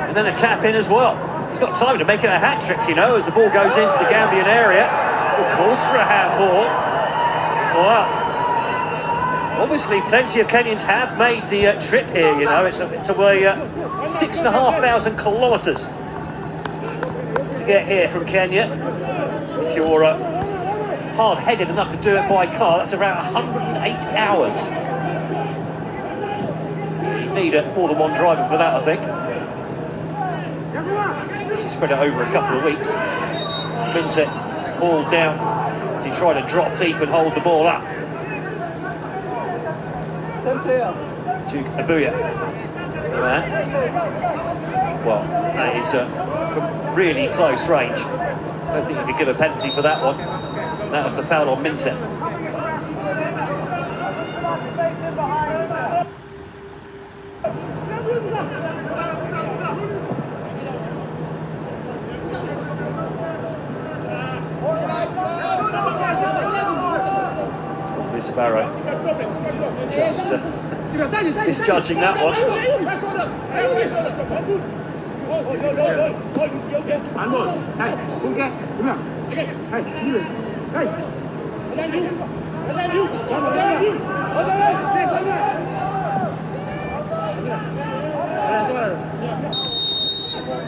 And then a tap in as well. He's got time to make it a hat-trick, you know, as the ball goes into the Gambian area. Of course, for a handball. Wow. Obviously, plenty of Kenyans have made the trip here, you know. It's away 6,500 kilometres to get here from Kenya. If you're hard-headed enough to do it by car, that's around 108 hours. You need more than one driver for that, I think. She spread it over a couple of weeks. Minte ball down to try to drop deep and hold the ball up. To Abuya. Well, that is from really close range. Don't think you could give a penalty for that one. That was the foul on Minte. Mr. Barrow just misjudging that one.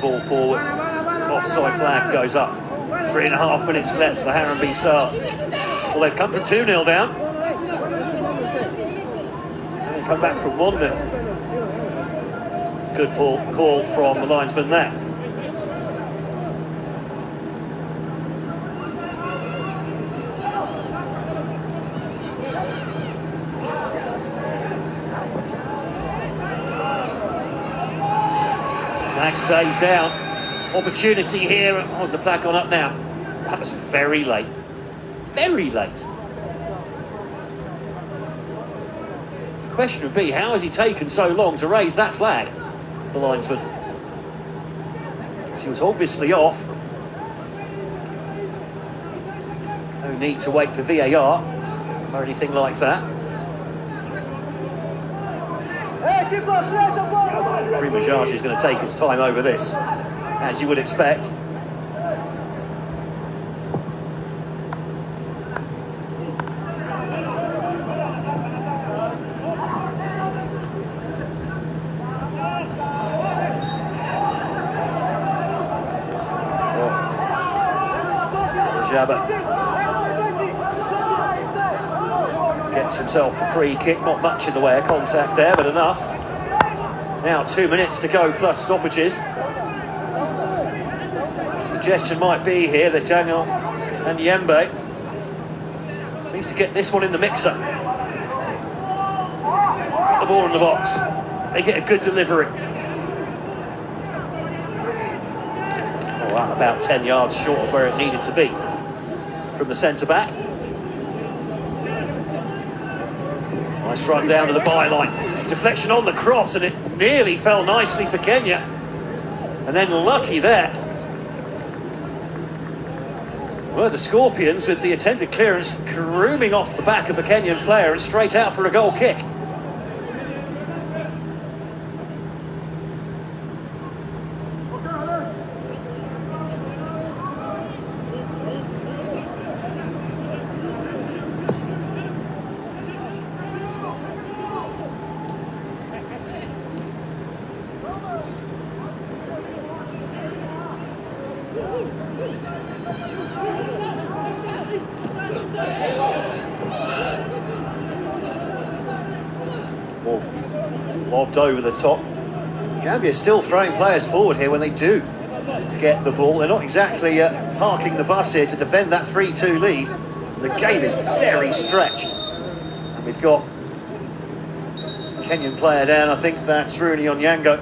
Ball forward, offside flag goes up. 3.5 minutes left for the Harambee Stars. Well, they've come from 2-0 down. Come back from 1-0. Good call from the linesman there. Flag stays down. Opportunity here. How's the flag gone up now? That was very late. Very late. The question would be, how has he taken so long to raise that flag? The linesman. He was obviously off. No need to wait for VAR or anything like that. Primajaj is going to take his time over this, as you would expect. Gets himself the free kick, not much in the way of contact there, but enough. Now 2 minutes to go plus stoppages. The suggestion might be here that Daniel and Yembe needs to get this one in the mixer. Get the ball in the box. They get a good delivery. Oh, wow, about 10 yards short of where it needed to be from the centre-back. Nice run down to the byline. Deflection on the cross, and it nearly fell nicely for Kenya. And then lucky there were the Scorpions, with the attempted clearance caroming off the back of a Kenyan player and straight out for a goal kick. lobbed over the top. Gambia still throwing players forward here when they do get the ball. They're not exactly parking the bus here to defend that 3-2 lead. The game is very stretched. And we've got a Kenyan player down. I think that's Rooney Onyango.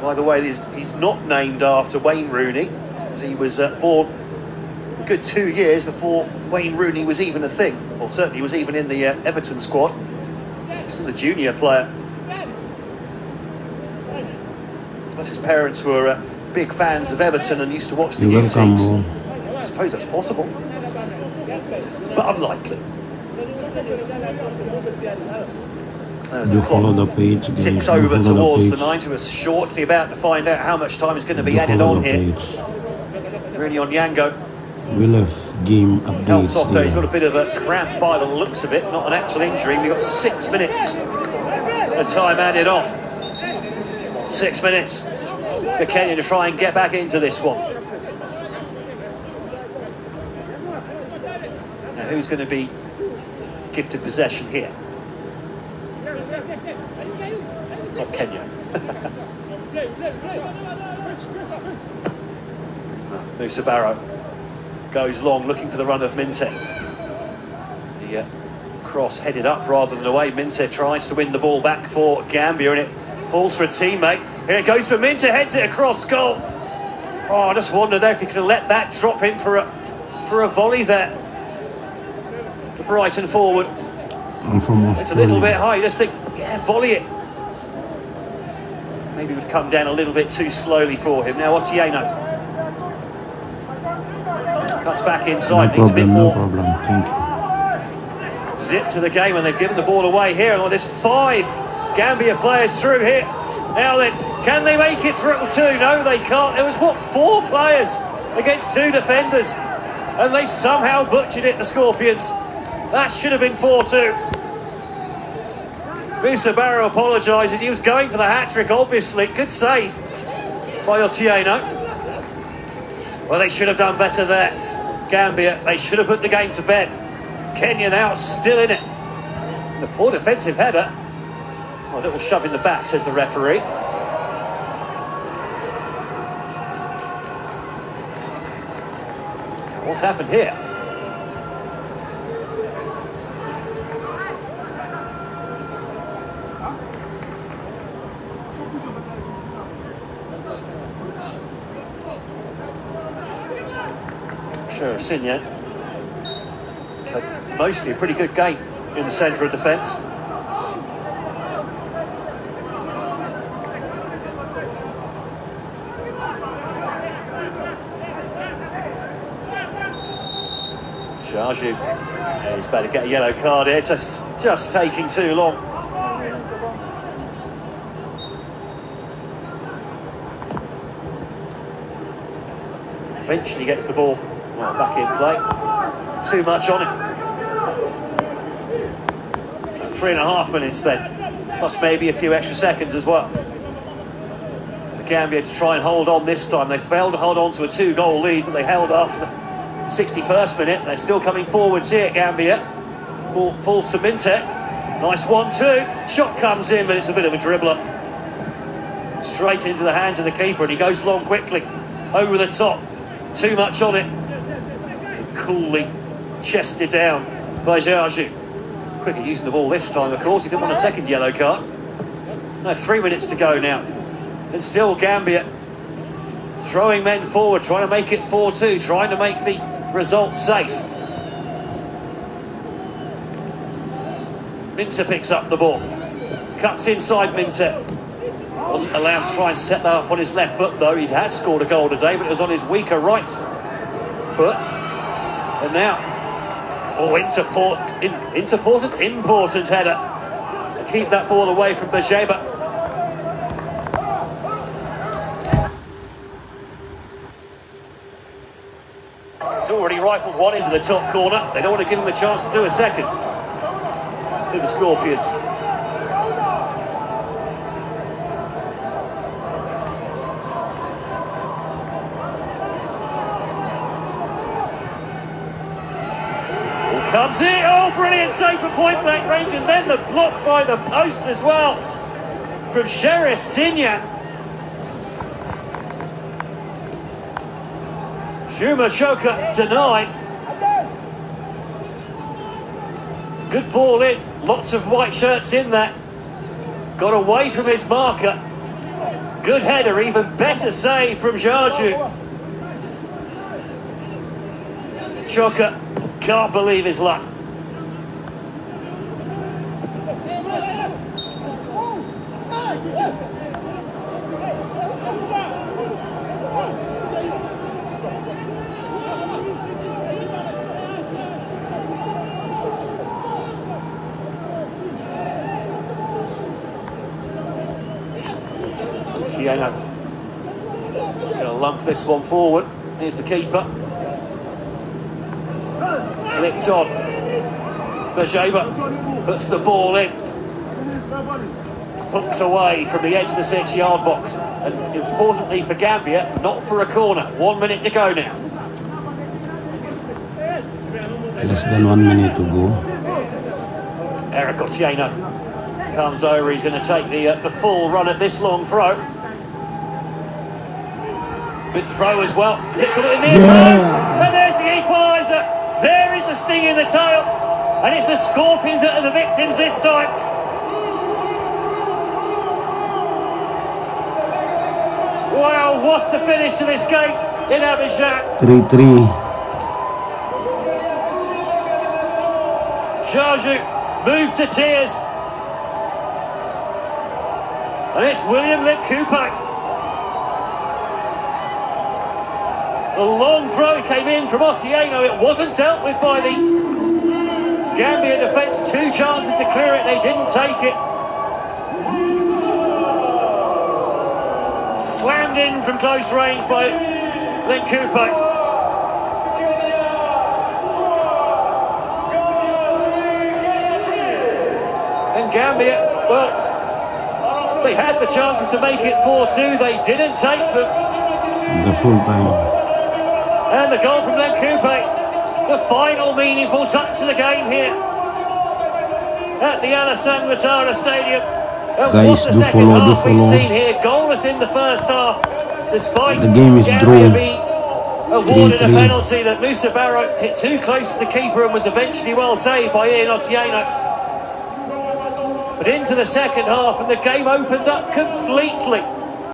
By the way, he's not named after Wayne Rooney, as he was born a good 2 years before Wayne Rooney was even a thing. Well, certainly he was even in the Everton squad. Still a junior player. Plus his parents were big fans of Everton and used to watch the youth teams. I suppose that's possible, but unlikely. You follow the page, guys. Ticks over towards the 9. We're shortly about to find out how much time is going to be added on here. Rooney Onyango. We'll have game updates. Helped off there. He's got a bit of a cramp by the looks of it, not an actual injury. We've got 6 minutes of time added on. 6 minutes for Kenya to try and get back into this one. Now, who's going to be gifted possession here? Not Kenya. Musa Barrow goes long, looking for the run of Minte. The cross headed up rather than away. Minte tries to win the ball back for Gambia, and it falls for a teammate. Here it goes for Minte, heads it across goal. Oh, I just wonder there if he could have let that drop in for a volley there. The Brighton forward. It's a little bit high. You just think, yeah, volley it. Maybe it would come down a little bit too slowly for him. Now Otieno cuts back inside. Needs a bit more. No problem. Thank you. Zip to the game, and they've given the ball away here. And there's 5 Gambia players through here. Now then, can they make it through 2? No, they can't. There was, 4 players against 2 defenders. And they somehow butchered it, the Scorpions. That should have been 4-2. Musa Barrow apologises. He was going for the hat-trick, obviously. Good save by Otieno. Well, they should have done better there. Gambia, they should have put the game to bed. Kenya now still in it. The poor defensive header. Oh, a little shove in the back, says the referee. What's happened here? Sure, Sinye. So mostly a pretty good game in the centre of defence. Jaju is about to get a yellow card here, just taking too long. Eventually gets the ball back in play. Too much on it. 3.5 minutes then, plus maybe a few extra seconds as well. For Gambia to try and hold on this time. They failed to hold on to a 2-goal lead that they held after the 61st minute. They're still coming forwards here, Gambia. Ball falls to Minte. Nice 1-2. Shot comes in, but it's a bit of a dribbler. Straight into the hands of the keeper, and he goes long quickly. Over the top. Too much on it. Coolly chested down by Jaju. Quicker using the ball this time, of course. He didn't want a second yellow card. No, 3 minutes to go now. And still Gambia throwing men forward, trying to make it 4-2, trying to make the result safe. Minte picks up the ball. Cuts inside Minte. Wasn't allowed to try and set that up on his left foot, though. He has scored a goal today, but it was on his weaker right foot. And now, important header to keep that ball away from Bajeba. He's already rifled one into the top corner. They don't want to give him a chance to do a second. To the Scorpions. Comes in, oh brilliant save from point blank range, and then the block by the post as well. from Sheriff Sinyan. Shuma Choker denied. Good ball in, lots of white shirts in there. Got away from his marker. Good header, even better save from Jaju. Choker can't believe his luck. Tieno going to lump this one forward. Here's the keeper. Flicked on. Bajaba puts the ball in. Hooks away from the edge of the 6-yard box. And importantly for Gambia, not for a corner. 1 minute to go now. Less than 1 minute to go. Eric Otieno comes over. He's going to take the full run at this long throw. Good throw as well. Clipped on it in the post. And there's the equaliser. There is the sting in the tail. And it's the Scorpions that are the victims this time. Wow, what a finish to this game in Abidjan. 3-3. Jaju moved to tears. And it's William Limkupe. A long throw came in from Otieno. It wasn't dealt with by the Gambia defence. 2 chances to clear it. They didn't take it. Slammed in from close range by Limkupe. And Gambia, well, they had the chances to make it 4-2. They didn't take them. The full time. And the goal from Limkupe, the final meaningful touch of the game here at the Alassane Ouattara Stadium. And Guys, what the do second follow, half we've seen here, goalless in the first half, despite The game is Gambia drawn. being awarded a 3-3. penalty that Moussa Barrow hit too close to the keeper and was eventually well saved by Ian Otieno. But into the second half, and the game opened up completely.